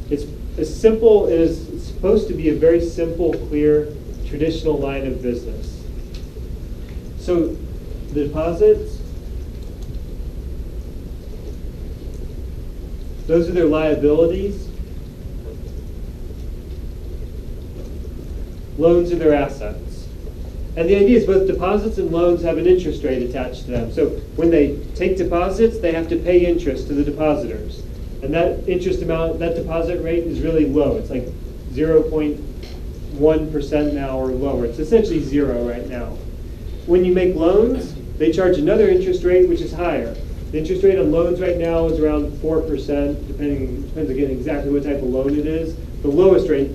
It's as simple as it's supposed to be a very simple, clear, traditional line of business. So the deposits, those are their liabilities. Loans are their assets. And the idea is both deposits and loans have an interest rate attached to them. So when they take deposits, they have to pay interest to the depositors. And that interest amount, that deposit rate is really low. It's like 0.1% now or lower. It's essentially zero right now. When you make loans, they charge another interest rate, which is higher. The interest rate on loans right now is around 4%, depends again exactly what type of loan it is. The lowest rate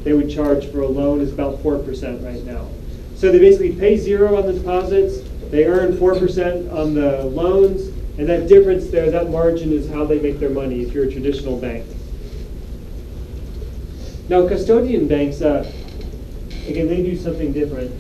they would charge for a loan is about 4% right now. So they basically pay zero on the deposits, they earn 4% on the loans, and that difference there, that margin is how they make their money if you're a traditional bank. Now custodian banks, again, they do something different.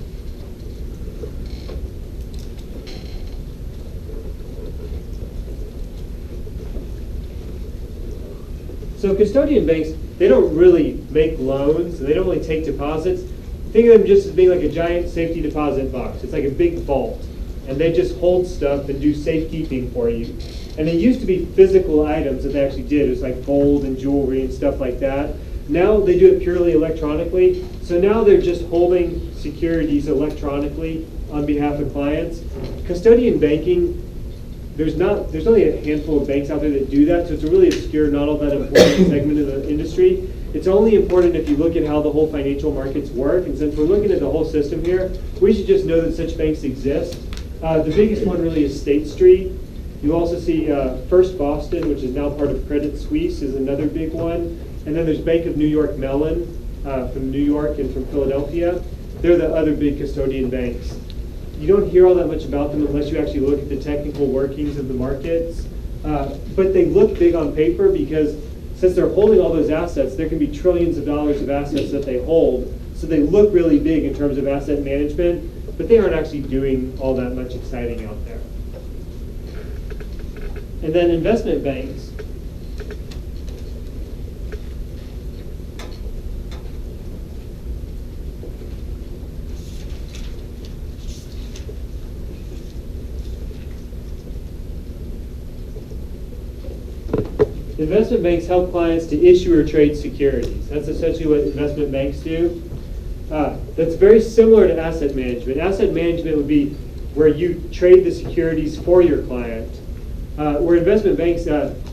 So custodian banks, they don't really make loans, they don't really take deposits. Think of them just as being like a giant safety deposit box. It's like a big vault. And they just hold stuff and do safekeeping for you. And it used to be physical items that they actually did. It was like gold and jewelry and stuff like that. Now they do it purely electronically. So now they're just holding securities electronically on behalf of clients. Custodian banking, there's only a handful of banks out there that do that. So it's a really obscure, not all that important segment of the industry. It's only important if you look at how the whole financial markets work. And since we're looking at the whole system here, we should just know that such banks exist. The biggest one really is State Street. You also see First Boston, which is now part of Credit Suisse, is another big one. And then there's Bank of New York Mellon from New York and from Philadelphia. They're the other big custodian banks. You don't hear all that much about them unless you actually look at the technical workings of the markets. But they look big on paper because since they're holding all those assets, there can be trillions of dollars of assets that they hold. So they look really big in terms of asset management, but they aren't actually doing all that much exciting out there. And then investment banks. Investment banks help clients to issue or trade securities. That's essentially what investment banks do. That's very similar to asset management. Asset management would be where you trade the securities for your client. Where investment banks,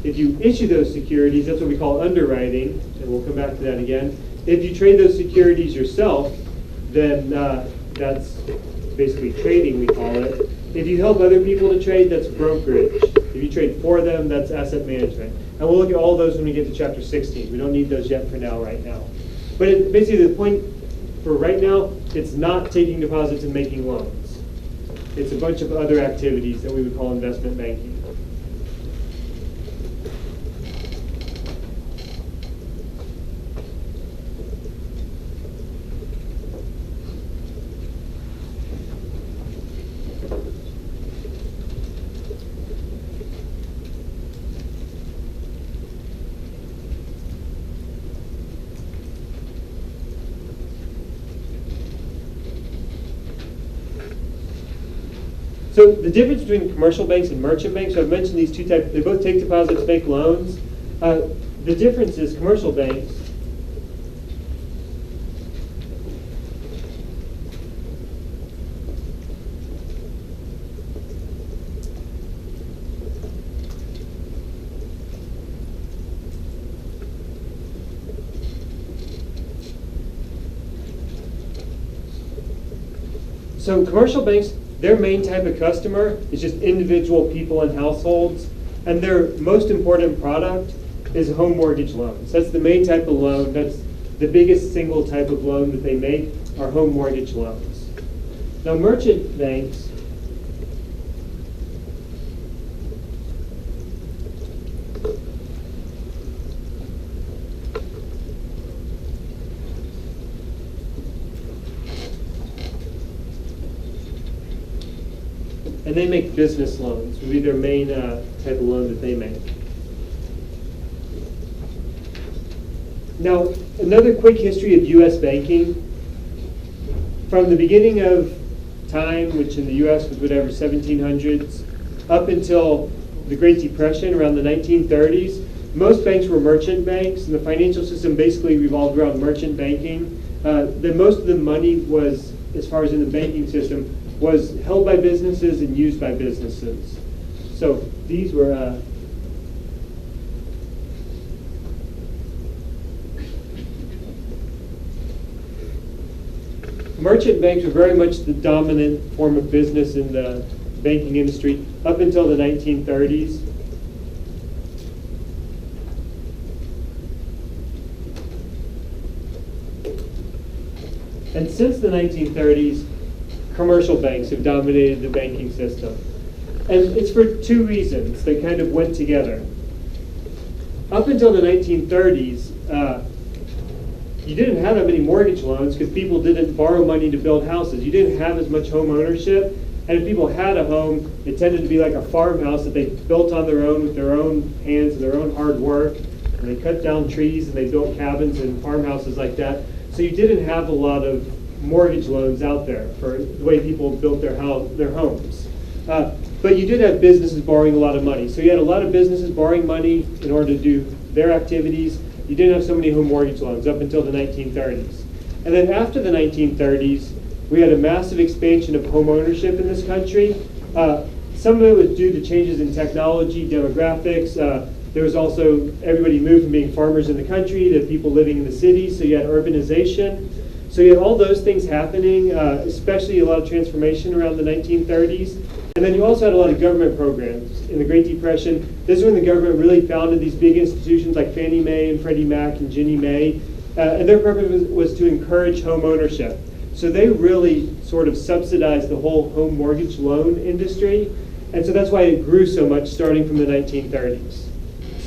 if you issue those securities, that's what we call underwriting, and we'll come back to that again. If you trade those securities yourself, then that's basically trading, we call it. If you help other people to trade, that's brokerage. If you trade for them, that's asset management. And we'll look at all those when we get to chapter 16. We don't need those yet for now, right now. But basically the point for right now, it's not taking deposits and making loans. It's a bunch of other activities that we would call investment banking. So the difference between commercial banks and merchant banks, so I've mentioned these two types, they both take deposits, make loans. The difference is commercial banks, so commercial banks, their main type of customer is just individual people and households, and their most important product is home mortgage loans. That's the main type of loan. That's the biggest single type of loan that they make are home mortgage loans. Now merchant banks, and they make business loans, would be their main type of loan that they make. Now, another quick history of U.S. banking. From the beginning of time, which in the U.S. was whatever, 1700s, up until the Great Depression around the 1930s, most banks were merchant banks, and the financial system basically revolved around merchant banking. Most of the money was, as far as in the banking system, was held by businesses and used by businesses. So these were merchant banks were very much the dominant form of business in the banking industry up until the 1930s. And since the 1930s, commercial banks have dominated the banking system. And it's for two reasons that kind of went together. Up until the 1930s, you didn't have that many mortgage loans because people didn't borrow money to build houses. You didn't have as much home ownership. And if people had a home, it tended to be like a farmhouse that they built on their own with their own hands and their own hard work. And they cut down trees and they built cabins and farmhouses like that. So you didn't have a lot of mortgage loans out there for the way people built their homes. But you did have businesses borrowing a lot of money. So you had a lot of businesses borrowing money in order to do their activities. You didn't have so many home mortgage loans up until the 1930s. And then after the 1930s, we had a massive expansion of home ownership in this country. Some of it was due to changes in technology, demographics. There was also, everybody moved from being farmers in the country to people living in the cities, so you had urbanization. So you had all those things happening, especially a lot of transformation around the 1930s. And then you also had a lot of government programs. In the Great Depression, this is when the government really founded these big institutions like Fannie Mae and Freddie Mac and Ginnie Mae. And their purpose was to encourage home ownership. So they really sort of subsidized the whole home mortgage loan industry. And so that's why it grew so much starting from the 1930s.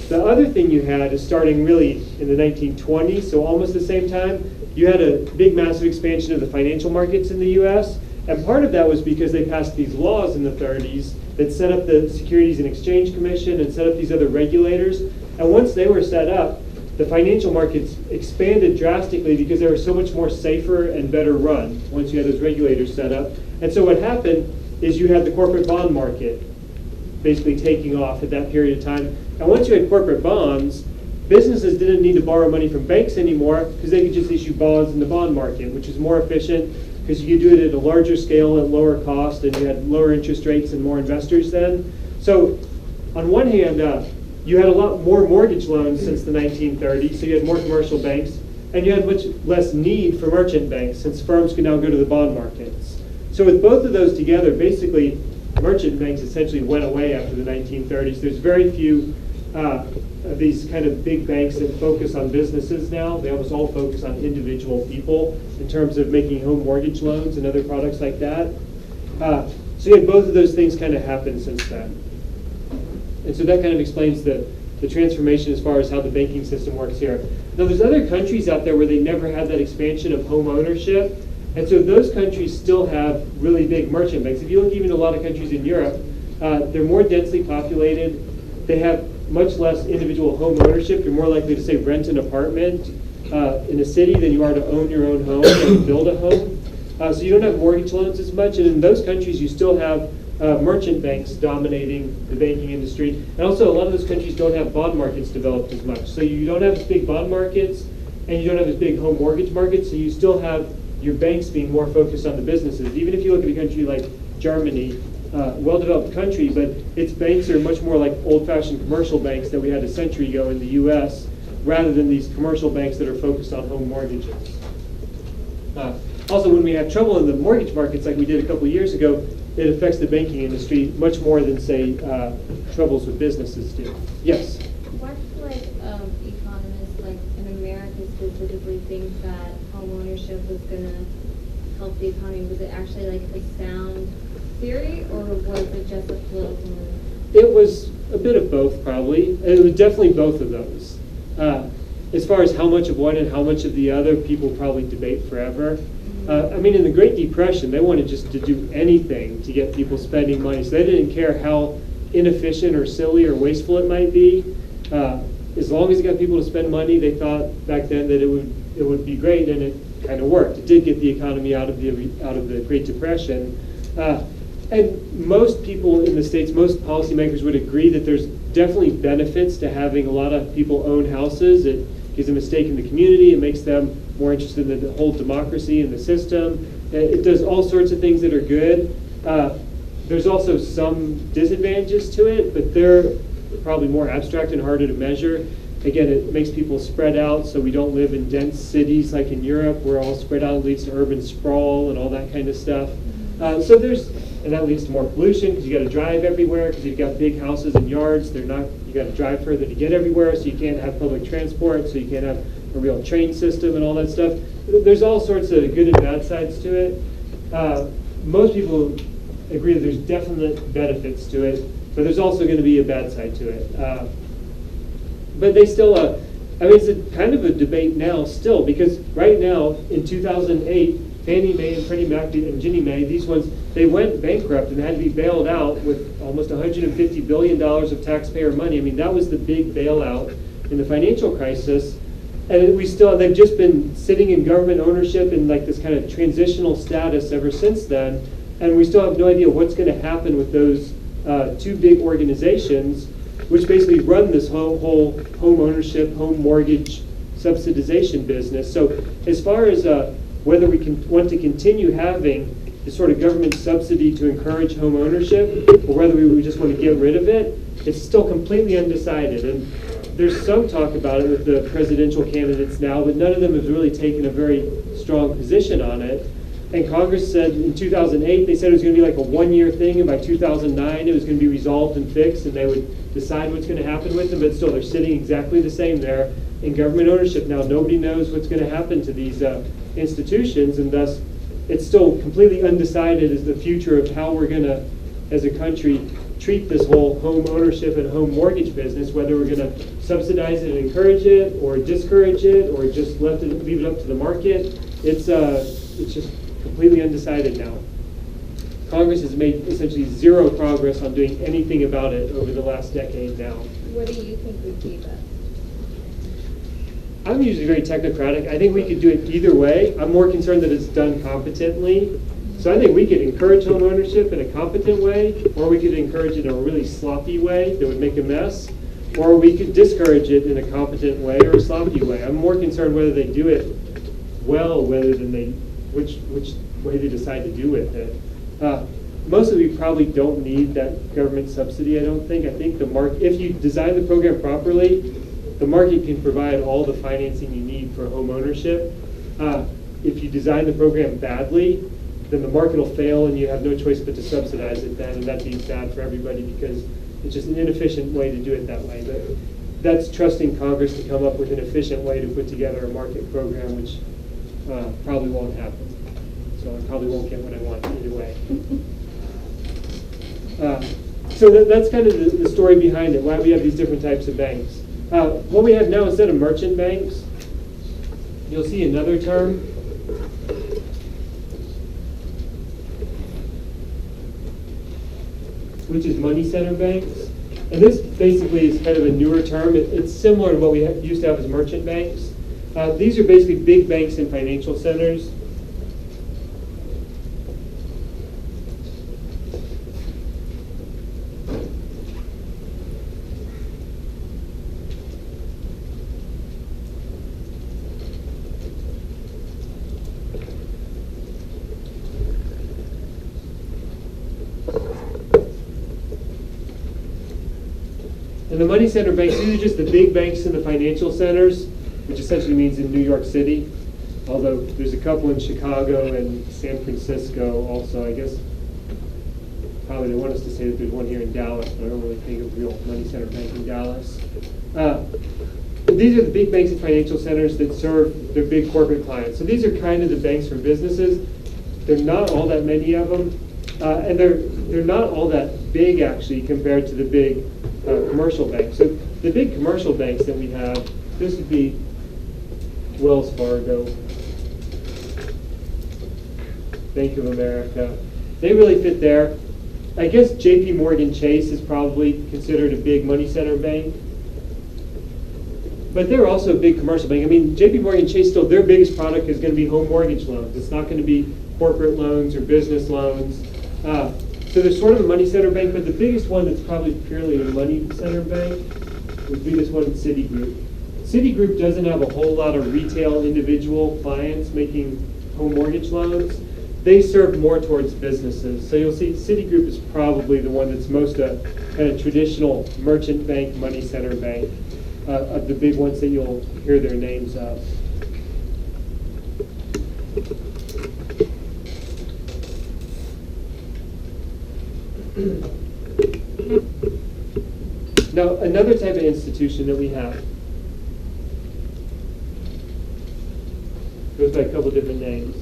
The other thing you had is starting really in the 1920s, so almost the same time, you had a big massive expansion of the financial markets in the US. And part of that was because they passed these laws in the 30s that set up the Securities and Exchange Commission and set up these other regulators. And once they were set up, the financial markets expanded drastically because they were so much more safer and better run once you had those regulators set up. And so what happened is you had the corporate bond market basically taking off at that period of time. And once you had corporate bonds, businesses didn't need to borrow money from banks anymore because they could just issue bonds in the bond market, which is more efficient because you could do it at a larger scale at lower cost, and you had lower interest rates and more investors then. So on one hand, you had a lot more mortgage loans since the 1930s, so you had more commercial banks, and you had much less need for merchant banks since firms could now go to the bond markets. So with both of those together, basically merchant banks essentially went away after the 1930s. There's very few of these kind of big banks that focus on businesses now. They almost all focus on individual people in terms of making home mortgage loans and other products like that. So you had both of those things kind of happen since then. And so that kind of explains the transformation as far as how the banking system works here. Now there's other countries out there where they never had that expansion of home ownership. And so those countries still have really big merchant banks. If you look even at a lot of countries in Europe, they're more densely populated. They have much less individual home ownership. You're more likely to say rent an apartment in a city than you are to own your own home and build a home. So you don't have mortgage loans as much. And in those countries, you still have merchant banks dominating the banking industry. And also, a lot of those countries don't have bond markets developed as much. So you don't have as big bond markets, and you don't have as big home mortgage markets, so you still have your banks being more focused on the businesses. Even if you look at a country like Germany, well-developed country, but its banks are much more like old-fashioned commercial banks that we had a century ago in the U.S., rather than these commercial banks that are focused on home mortgages. Also, when we have trouble in the mortgage markets like we did a couple of years ago, it affects the banking industry much more than, say, troubles with businesses do. Yes? Why do economists like in America specifically think that homeownership was going to help the economy? Was it actually like a sound theory, or was it just a political move? It was a bit of both, probably. It was definitely both of those. As far as how much of one and how much of the other, people probably debate forever. I mean, in the Great Depression, they wanted just to do anything to get people spending money. So they didn't care how inefficient or silly or wasteful it might be. As long as it got people to spend money, they thought back then that it would be great, and it kind of worked. It did get the economy out of the Great Depression. And most people in the States, most policymakers would agree that there's definitely benefits to having a lot of people own houses. It gives them a stake in the community. It makes them more interested in the whole democracy and the system. It does all sorts of things that are good. There's also some disadvantages to it, but they're probably more abstract and harder to measure. Again, it makes people spread out, so we don't live in dense cities like in Europe. We're all spread out. It leads to urban sprawl and all that kind of stuff. And that leads to more pollution because you got to drive everywhere because you've got big houses and yards. You got to drive further to get everywhere, so you can't have public transport, so you can't have a real train system and all that stuff. There's all sorts of good and bad sides to it. Most people agree that there's definite benefits to it, but there's also going to be a bad side to it. But they still, it's a kind of a debate now still, because right now in 2008, Fannie Mae and Freddie Mac and Ginnie Mae, these ones, they went bankrupt and had to be bailed out with almost $150 billion of taxpayer money. I mean, that was the big bailout in the financial crisis. And they've just been sitting in government ownership in like this kind of transitional status ever since then. And we still have no idea what's going to happen with those two big organizations, which basically run this whole home ownership, home mortgage subsidization business. So as far as whether we want to continue having this sort of government subsidy to encourage home ownership, or whether we just want to get rid of it, it's still completely undecided. And there's some talk about it with the presidential candidates now, but none of them have really taken a very strong position on it. And Congress said in 2008, they said it was going to be like a one-year thing, and by 2009 it was going to be resolved and fixed, and they would decide what's going to happen with them, but still they're sitting exactly the same there in government ownership now. Nobody knows what's going to happen to these institutions, and thus it's still completely undecided as the future of how we're going to, as a country, treat this whole home ownership and home mortgage business, whether we're going to subsidize it and encourage it, or discourage it, or just leave it up to the market. It's just completely undecided now. Congress has made essentially zero progress on doing anything about it over the last decade now. What do you think would be best? I'm usually very technocratic. I think we could do it either way. I'm more concerned that it's done competently. So I think we could encourage home ownership in a competent way, or we could encourage it in a really sloppy way that would make a mess, or we could discourage it in a competent way or a sloppy way. I'm more concerned whether they do it well, rather than which way they decide to do with it. Mostly we probably don't need that government subsidy, I don't think. I think if you design the program properly, the market can provide all the financing you need for home ownership. If you design the program badly, then the market will fail and you have no choice but to subsidize it then, and that'd be bad for everybody because it's just an inefficient way to do it that way. But that's trusting Congress to come up with an efficient way to put together a market program, which probably won't happen. So I probably won't get what I want either way. So that's kind of the story behind it, why we have these different types of banks. What we have now, instead of merchant banks, you'll see another term. Which is money center banks. And this basically is kind of a newer term. It's similar to what we used to have as merchant banks. These are basically big banks and financial centers. And the money center banks, these are just the big banks in the financial centers, which essentially means in New York City. Although there's a couple in Chicago and San Francisco also. I guess probably they want us to say that there's one here in Dallas, but I don't really think of a real money center bank in Dallas. These are the big banks and financial centers that serve their big corporate clients. So these are kind of the banks for businesses. There are not all that many of them, and they're not all that big actually compared to the big commercial banks. So the big commercial banks that we have, this would be Wells Fargo, Bank of America. They really fit there. I guess JP Morgan Chase is probably considered a big money center bank. But they're also a big commercial bank. I mean, JP Morgan Chase still, their biggest product is going to be home mortgage loans. It's not going to be corporate loans or business loans. So they're sort of a money center bank, but the biggest one that's probably purely a money center bank would be this one, Citigroup. Citigroup doesn't have a whole lot of retail individual clients making home mortgage loans. They serve more towards businesses. So you'll see Citigroup is probably the one that's most a kind of traditional merchant bank, money center bank, of the big ones that you'll hear their names of. Now, another type of institution that we have goes by a couple different names.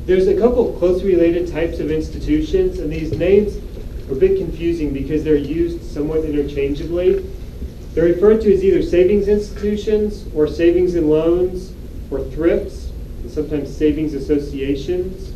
There's a couple closely related types of institutions, and these names are a bit confusing because they're used somewhat interchangeably. They're referred to as either savings institutions or savings and loans or thrifts, and sometimes savings associations.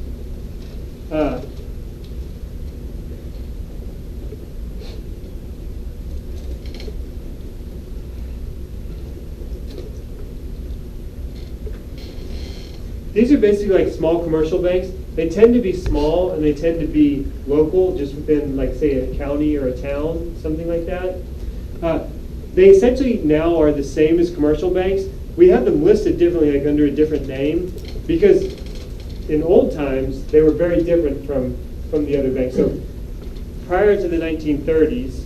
These are basically like small commercial banks. They tend to be small and they tend to be local, just within, like, say, a county or a town, something like that. They essentially now are the same as commercial banks. We have them listed differently, like under a different name, because in old times they were very different from the other banks. So prior to the 1930s,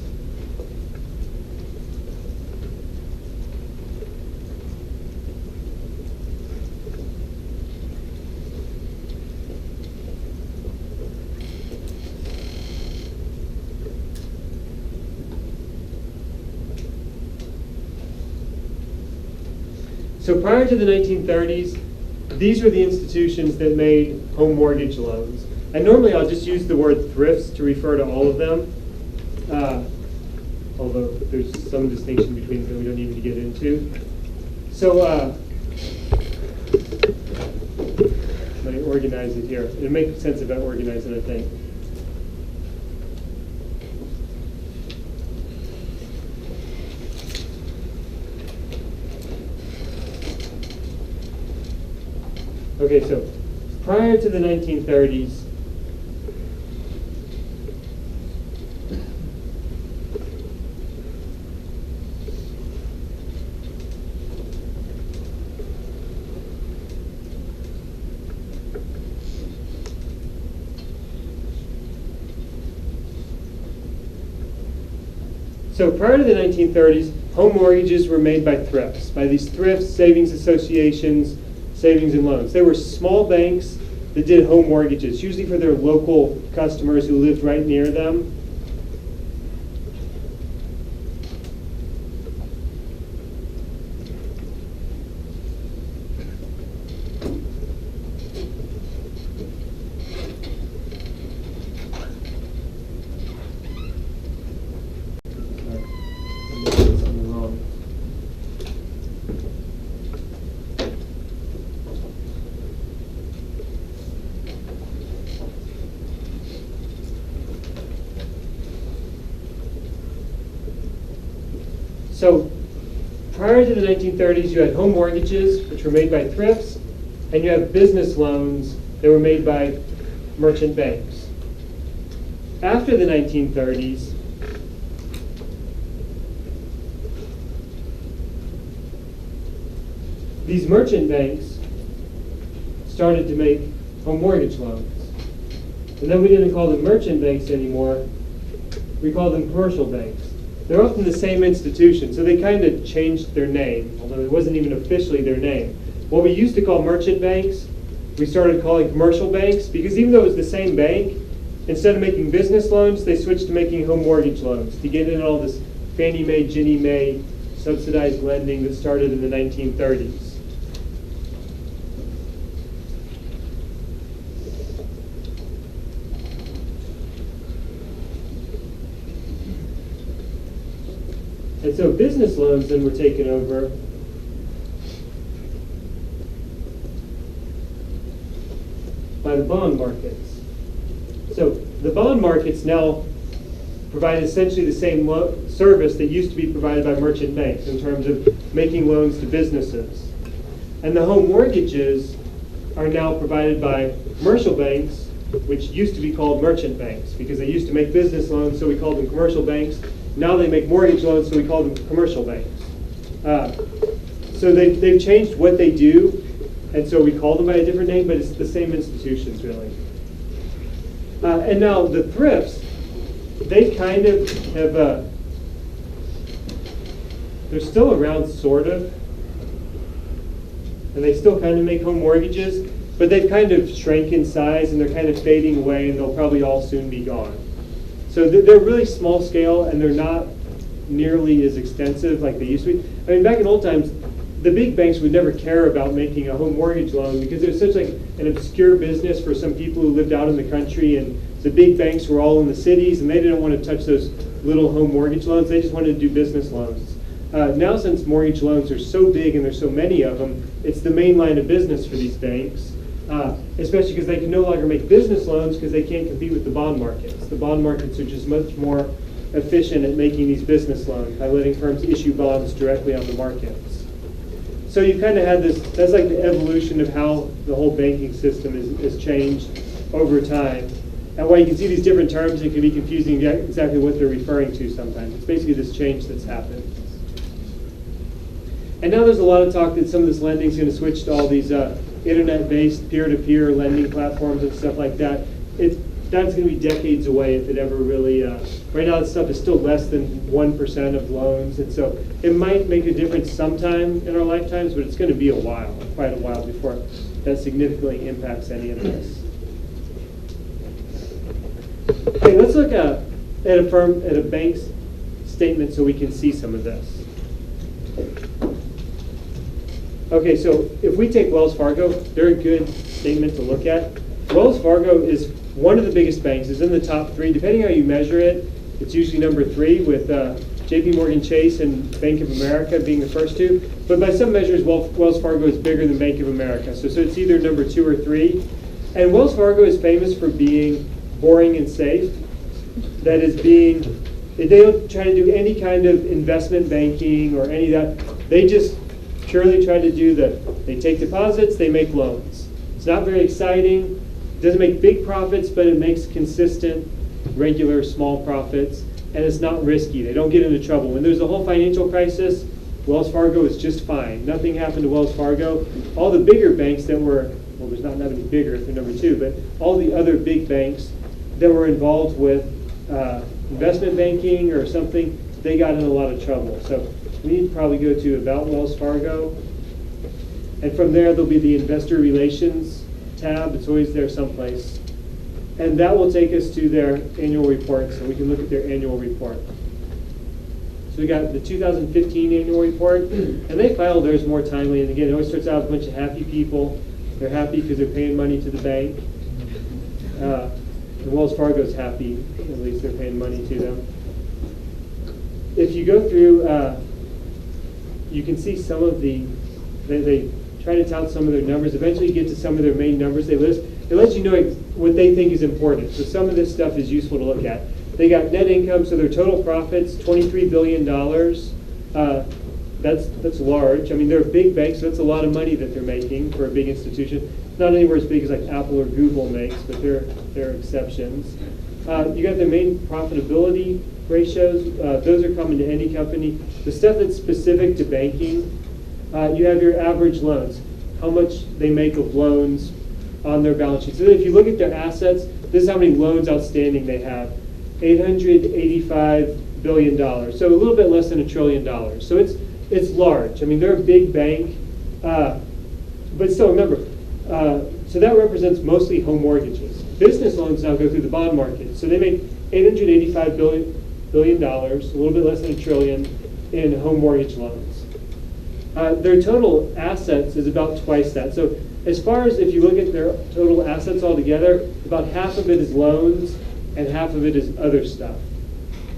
So prior to the 1930s, these were the institutions that made home mortgage loans. And normally I'll just use the word thrifts to refer to all of them, although there's some distinction between them we don't need to get into. So let me organize it here. It'll make sense if I organize it, I think. Okay, so prior to the 1930s, home mortgages were made by thrifts, by these thrifts, savings associations, savings and loans. They were small banks that did home mortgages, usually for their local customers who lived right near them. So prior to the 1930s, you had home mortgages, which were made by thrifts, and you have business loans that were made by merchant banks. after the 1930s, these merchant banks started to make home mortgage loans. And then we didn't call them merchant banks anymore. We call them commercial banks. They're often the same institution, so they kind of changed their name, although it wasn't even officially their name. What we used to call merchant banks, we started calling commercial banks, because even though it was the same bank, instead of making business loans, they switched to making home mortgage loans to get in all this Fannie Mae, Ginnie Mae subsidized lending that started in the 1930s. And so business loans then were taken over by the bond markets. So the bond markets now provide essentially the same service that used to be provided by merchant banks in terms of making loans to businesses. And the home mortgages are now provided by commercial banks, which used to be called merchant banks, because they used to make business loans, so we called them commercial banks. Now they make mortgage loans, so we call them commercial banks. So they've changed what they do, and so we call them by a different name, but it's the same institutions, really. And now the thrifts, they kind of have, they're still around, sort of, and they still kind of make home mortgages, but they've kind of shrank in size, and they're kind of fading away, and they'll probably all soon be gone. So they're really small scale, and they're not nearly as extensive like they used to be. I mean, back in old times, the big banks would never care about making a home mortgage loan because it was such like an obscure business for some people who lived out in the country, and the big banks were all in the cities, and they didn't want to touch those little home mortgage loans. They just wanted to do business loans. Now, since mortgage loans are so big and there's so many of them, it's the main line of business for these banks. Especially because they can no longer make business loans because they can't compete with the bond markets. The bond markets are just much more efficient at making these business loans by letting firms issue bonds directly on the markets. So you kind of had this, that's like the evolution of how the whole banking system is changed over time. And while you can see these different terms, it can be confusing exactly what they're referring to sometimes. It's basically this change that's happened. And now there's a lot of talk that some of this lending is going to switch to all these internet-based peer-to-peer lending platforms and stuff like that. That's going to be decades away if it ever really, right now this stuff is still less than 1% of loans, and so it might make a difference sometime in our lifetimes, but it's going to be a while, quite a while before that significantly impacts any of this. Okay, let's look at a bank's statement so we can see some of this. Okay, so if we take Wells Fargo, they're a good statement to look at. Wells Fargo is one of the biggest banks. It's in the top three. Depending how you measure it, it's usually number three, with JP Morgan Chase and Bank of America being the first two. But by some measures, Wells Fargo is bigger than Bank of America. So it's either number 2 or 3. And Wells Fargo is famous for being boring and safe. That is they don't try to do any kind of investment banking or any of that. They just purely try to do they take deposits, they make loans. It's not very exciting. It doesn't make big profits, but it makes consistent, regular, small profits, and it's not risky. They don't get into trouble. When there's a whole financial crisis, Wells Fargo is just fine. Nothing happened to Wells Fargo. All the bigger banks that were, well, there's not that many bigger if they're number 2, but all the other big banks that were involved with investment banking or something, they got in a lot of trouble. So we need to probably go to About Wells Fargo. And from there, there'll be the Investor Relations tab. It's always there someplace. And that will take us to their annual report, so we can look at their annual report. So we got the 2015 annual report, and they file theirs more timely. And again, it always starts out with a bunch of happy people. They're happy because they're paying money to the bank. And Wells Fargo's happy, at least they're paying money to them. If you go through, you can see some of they try to tout some of their numbers. Eventually you get to some of their main numbers they list. It lets you know what they think is important. So some of this stuff is useful to look at. They got net income, so their total profits, $23 billion. That's large. I mean, they're a big bank, so that's a lot of money that they're making for a big institution. Not anywhere as big as like Apple or Google makes, but they're exceptions. You got their main profitability ratios. Those are common to any company. The stuff that's specific to banking, you have your average loans, how much they make of loans on their balance sheet. So if you look at their assets, this is how many loans outstanding they have, $885 billion. So a little bit less than $1 trillion. So it's large. I mean, they're a big bank, but still remember, so that represents mostly home mortgages. Business loans now go through the bond market. So they make $885 billion, a little bit less than $1 trillion in home mortgage loans. Their total assets is about twice that. So as far as if you look at their total assets altogether, about half of it is loans and half of it is other stuff.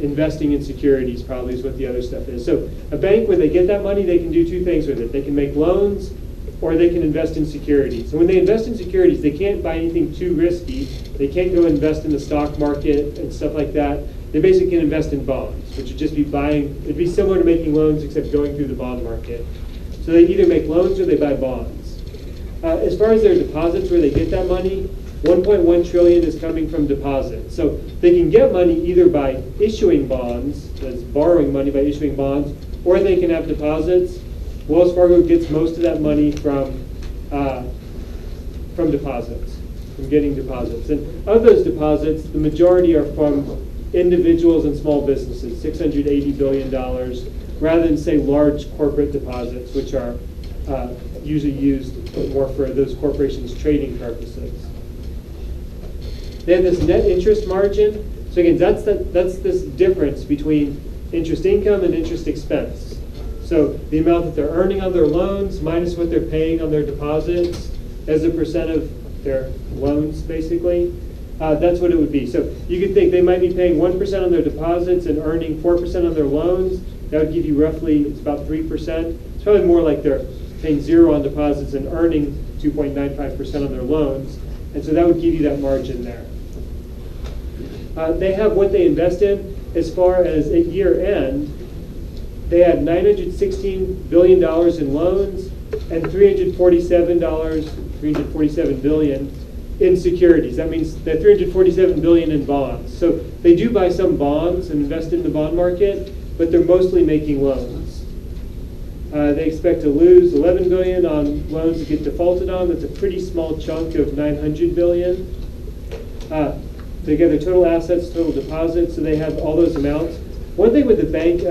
Investing in securities probably is what the other stuff is. So a bank, when they get that money, they can do two things with it. They can make loans or they can invest in securities. And when they invest in securities, they can't buy anything too risky. They can't go invest in the stock market and stuff like that. They basically can invest in bonds, which would just be buying, it'd be similar to making loans except going through the bond market. So they either make loans or they buy bonds. As far as their deposits, where they get that money, 1.1 trillion is coming from deposits. So they can get money either by issuing bonds, that's borrowing money by issuing bonds, or they can have deposits. Wells Fargo gets most of that money from deposits, from getting deposits. And of those deposits, the majority are from individuals and small businesses, $680 billion, rather than, say, large corporate deposits, which are usually used more for those corporations' trading purposes. They have this net interest margin. So again, that's this difference between interest income and interest expense. So the amount that they're earning on their loans minus what they're paying on their deposits as a percent of their loans, basically. That's what it would be. So you could think they might be paying 1% on their deposits and earning 4% on their loans. That would give you roughly, it's about 3%. It's probably more like they're paying 0 on deposits and earning 2.95% on their loans. And so that would give you that margin there. They have what they invest in as far as at year end. They had $916 billion in loans and $347 billion in securities. That means that $347 billion in bonds. So they do buy some bonds and invest in the bond market, but they're mostly making loans. They expect to lose $11 billion on loans that get defaulted on. That's a pretty small chunk of $900 billion. They get their total assets, total deposits, so they have all those amounts. One thing with the bank,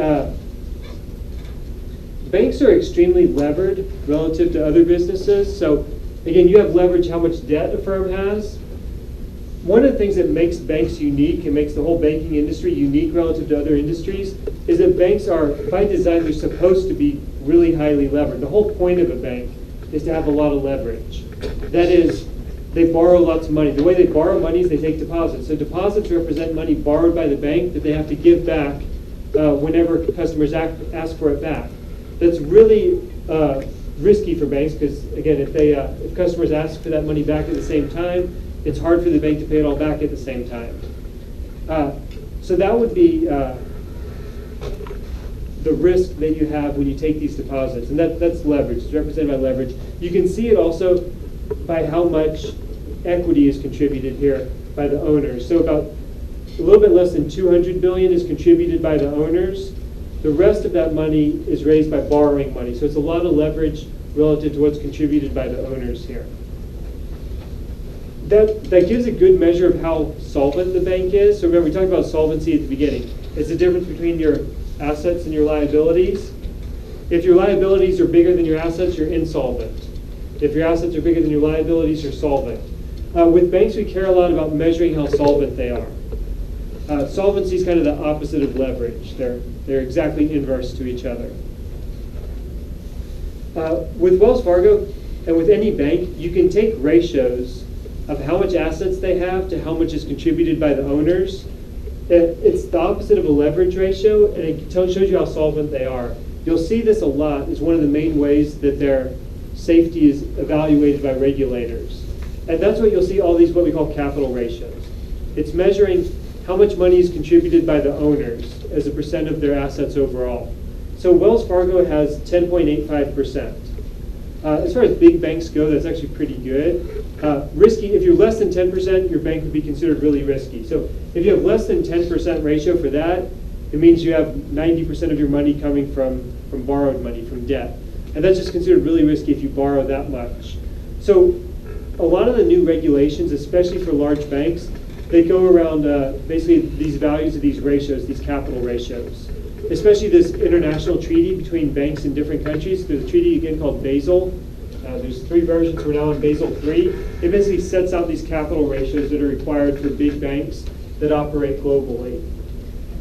banks are extremely levered relative to other businesses. So again, you have leverage how much debt a firm has. One of the things that makes banks unique and makes the whole banking industry unique relative to other industries is that banks are, by design, they're supposed to be really highly levered. The whole point of a bank is to have a lot of leverage. That is, they borrow lots of money. The way they borrow money is they take deposits. So deposits represent money borrowed by the bank that they have to give back whenever customers ask for it back. That's really risky for banks because, again, if customers ask for that money back at the same time, it's hard for the bank to pay it all back at the same time. So that would be the risk that you have when you take these deposits. And that's leverage. It's represented by leverage. You can see it also by how much equity is contributed here by the owners. So about a little bit less than $200 billion is contributed by the owners. The rest of that money is raised by borrowing money. So it's a lot of leverage relative to what's contributed by the owners here. That gives a good measure of how solvent the bank is. So remember, we talked about solvency at the beginning. It's the difference between your assets and your liabilities. If your liabilities are bigger than your assets, you're insolvent. If your assets are bigger than your liabilities, you're solvent. With banks, we care a lot about measuring how solvent they are. Solvency is kind of the opposite of leverage. They're exactly inverse to each other. With Wells Fargo and with any bank, you can take ratios of how much assets they have to how much is contributed by the owners. It's the opposite of a leverage ratio, and it shows you how solvent they are. You'll see this a lot as one of the main ways that their safety is evaluated by regulators. And that's what you'll see all these what we call capital ratios. It's measuring how much money is contributed by the owners as a percent of their assets overall. So Wells Fargo has 10.85%. As far as big banks go, that's actually pretty good. Risky, if you're less than 10%, your bank would be considered really risky. So if you have less than 10% ratio for that, it means you have 90% of your money coming from borrowed money, from debt. And that's just considered really risky if you borrow that much. So a lot of the new regulations, especially for large banks, they go around basically these values of these ratios, these capital ratios. Especially this international treaty between banks in different countries. There's a treaty again called Basel. There's 3 versions. We're now in Basel III. It basically sets out these capital ratios that are required for big banks that operate globally.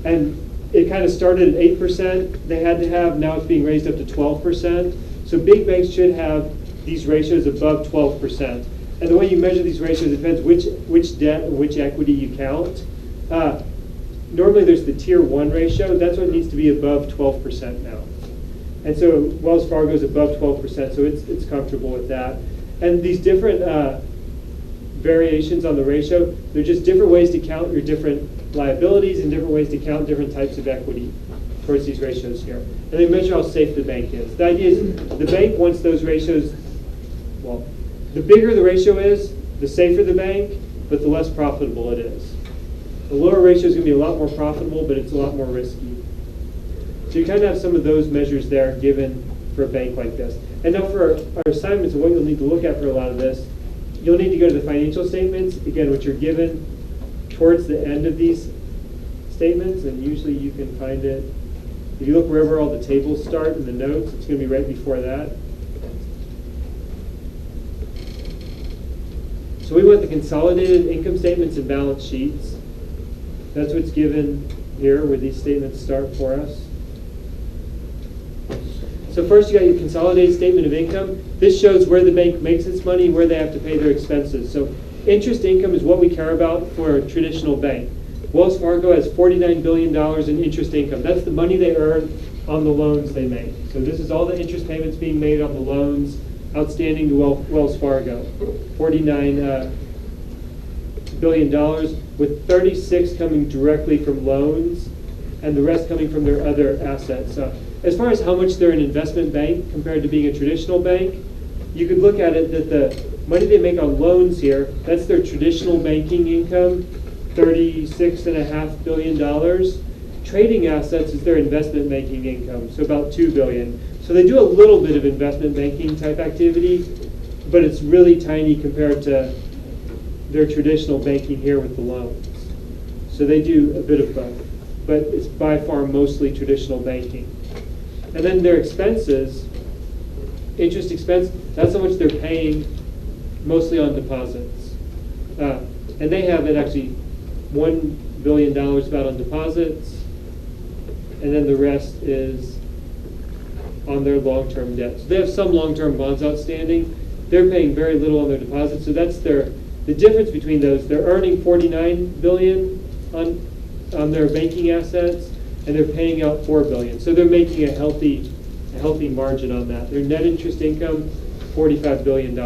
And it kind of started at 8%. They had to have, now it's being raised up to 12%. So big banks should have these ratios above 12%. And the way you measure these ratios depends which debt or which equity you count. Normally there's the tier 1 ratio. That's what needs to be above 12% now. And so Wells Fargo is above 12%, so it's comfortable with that. And these different variations on the ratio, they're just different ways to count your different liabilities and different ways to count different types of equity towards these ratios here. And they measure how safe the bank is. The idea is the bank wants those ratios, well, the bigger the ratio is, the safer the bank, but the less profitable it is. The lower ratio is going to be a lot more profitable, but it's a lot more risky. So you kind of have some of those measures there given for a bank like this. And now for our assignments and what you'll need to look at for a lot of this, you'll need to go to the financial statements, again, which are given towards the end of these statements, and usually you can find it. If you look wherever all the tables start in the notes, it's going to be right before that. So we want the consolidated income statements and balance sheets. That's what's given here where these statements start for us. So first you got your consolidated statement of income. This shows where the bank makes its money, where they have to pay their expenses. So interest income is what we care about for a traditional bank. Wells Fargo has $49 billion in interest income. That's the money they earn on the loans they make. So this is all the interest payments being made on the loans outstanding to Wells Fargo. $49 billion, with 36 coming directly from loans and the rest coming from their other assets. As far as how much they're an investment bank compared to being a traditional bank, you could look at it that the money they make on loans here, that's their traditional banking income, $36.5 billion. Trading assets is their investment banking income, so about $2 billion. So they do a little bit of investment banking type activity, but it's really tiny compared to their traditional banking here with the loans. So they do a bit of both, but it's by far mostly traditional banking. And then their expenses, interest expense, that's how much they're paying mostly on deposits. And they have it actually $1 billion about on deposits, and then the rest is on their long-term debt. So they have some long-term bonds outstanding. They're paying very little on their deposits, so that's the difference between those. They're earning $49 billion on their banking assets, and they're paying out $4 billion. So they're making a healthy margin on that. Their net interest income, $45 billion.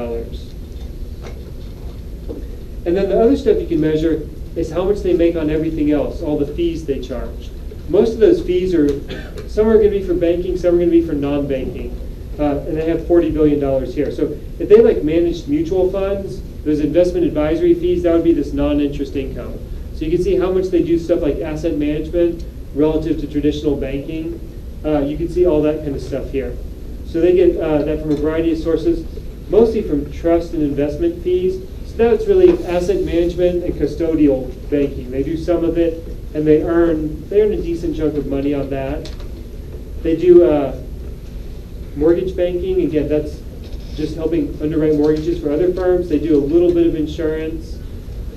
And then the other stuff you can measure is how much they make on everything else, all the fees they charge. Most of those fees are, some are going to be for banking, some are going to be for non-banking. And they have $40 billion here. So if they like managed mutual funds, those investment advisory fees, that would be this non-interest income. So you can see how much they do stuff like asset management relative to traditional banking. You can see all that kind of stuff here. So they get that from a variety of sources, mostly from trust and investment fees. So that's really asset management and custodial banking. They do some of it, and they earn a decent chunk of money on that. They do mortgage banking. Again, that's just helping underwrite mortgages for other firms. They do a little bit of insurance.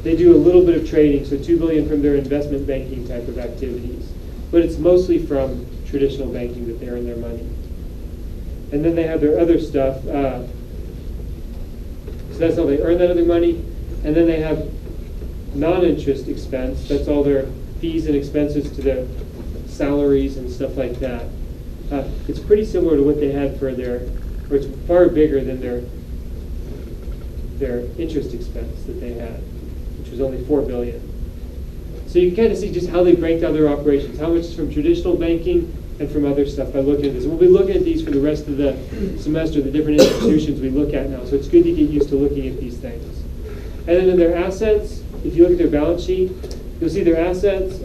They do a little bit of trading, so $2 billion from their investment banking type of activities. But it's mostly from traditional banking that they earn their money. And then they have their other stuff. So that's how they earn that other money. And then they have non-interest expense. That's all their fees and expenses to their salaries and stuff like that. It's pretty similar to what they had for their, or it's far bigger than their interest expense that they had, which was only $4 billion. So you can kind of see just how they break down their operations, how much is from traditional banking and from other stuff by looking at this. And we'll be looking at these for the rest of the semester, the different institutions we look at now. So it's good to get used to looking at these things. And then in their assets, if you look at their balance sheet, you'll see their assets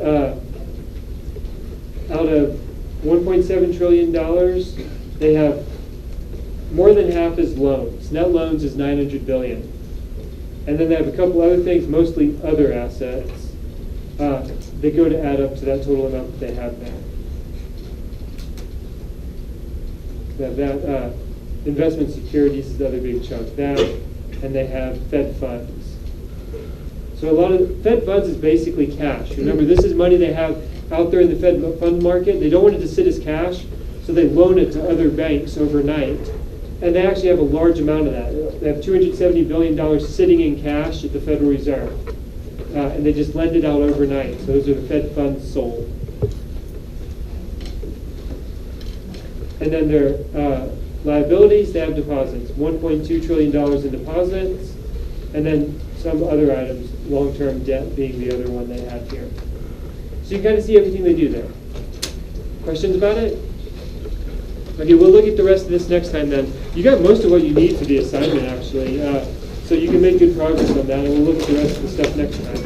out of $1.7 trillion, they have more than half is loans. Net loans is $900 billion. And then they have a couple other things, mostly other assets, that go to add up to that total amount that they have now. That investment securities is the other big chunk. That, and they have Fed funds. So a lot of Fed funds is basically cash. Remember, this is money they have out there in the Fed fund market. They don't want it to sit as cash, so they loan it to other banks overnight. And they actually have a large amount of that. They have $270 billion sitting in cash at the Federal Reserve. And they just lend it out overnight. So those are the Fed funds sold. And then their liabilities, they have deposits. $1.2 trillion in deposits. And then some other items, long-term debt being the other one they have here. So you kind of see everything they do there. Questions about it? Okay, we'll look at the rest of this next time then. You got most of what you need for the assignment, actually. So you can make good progress on that, and we'll look at the rest of the stuff next time.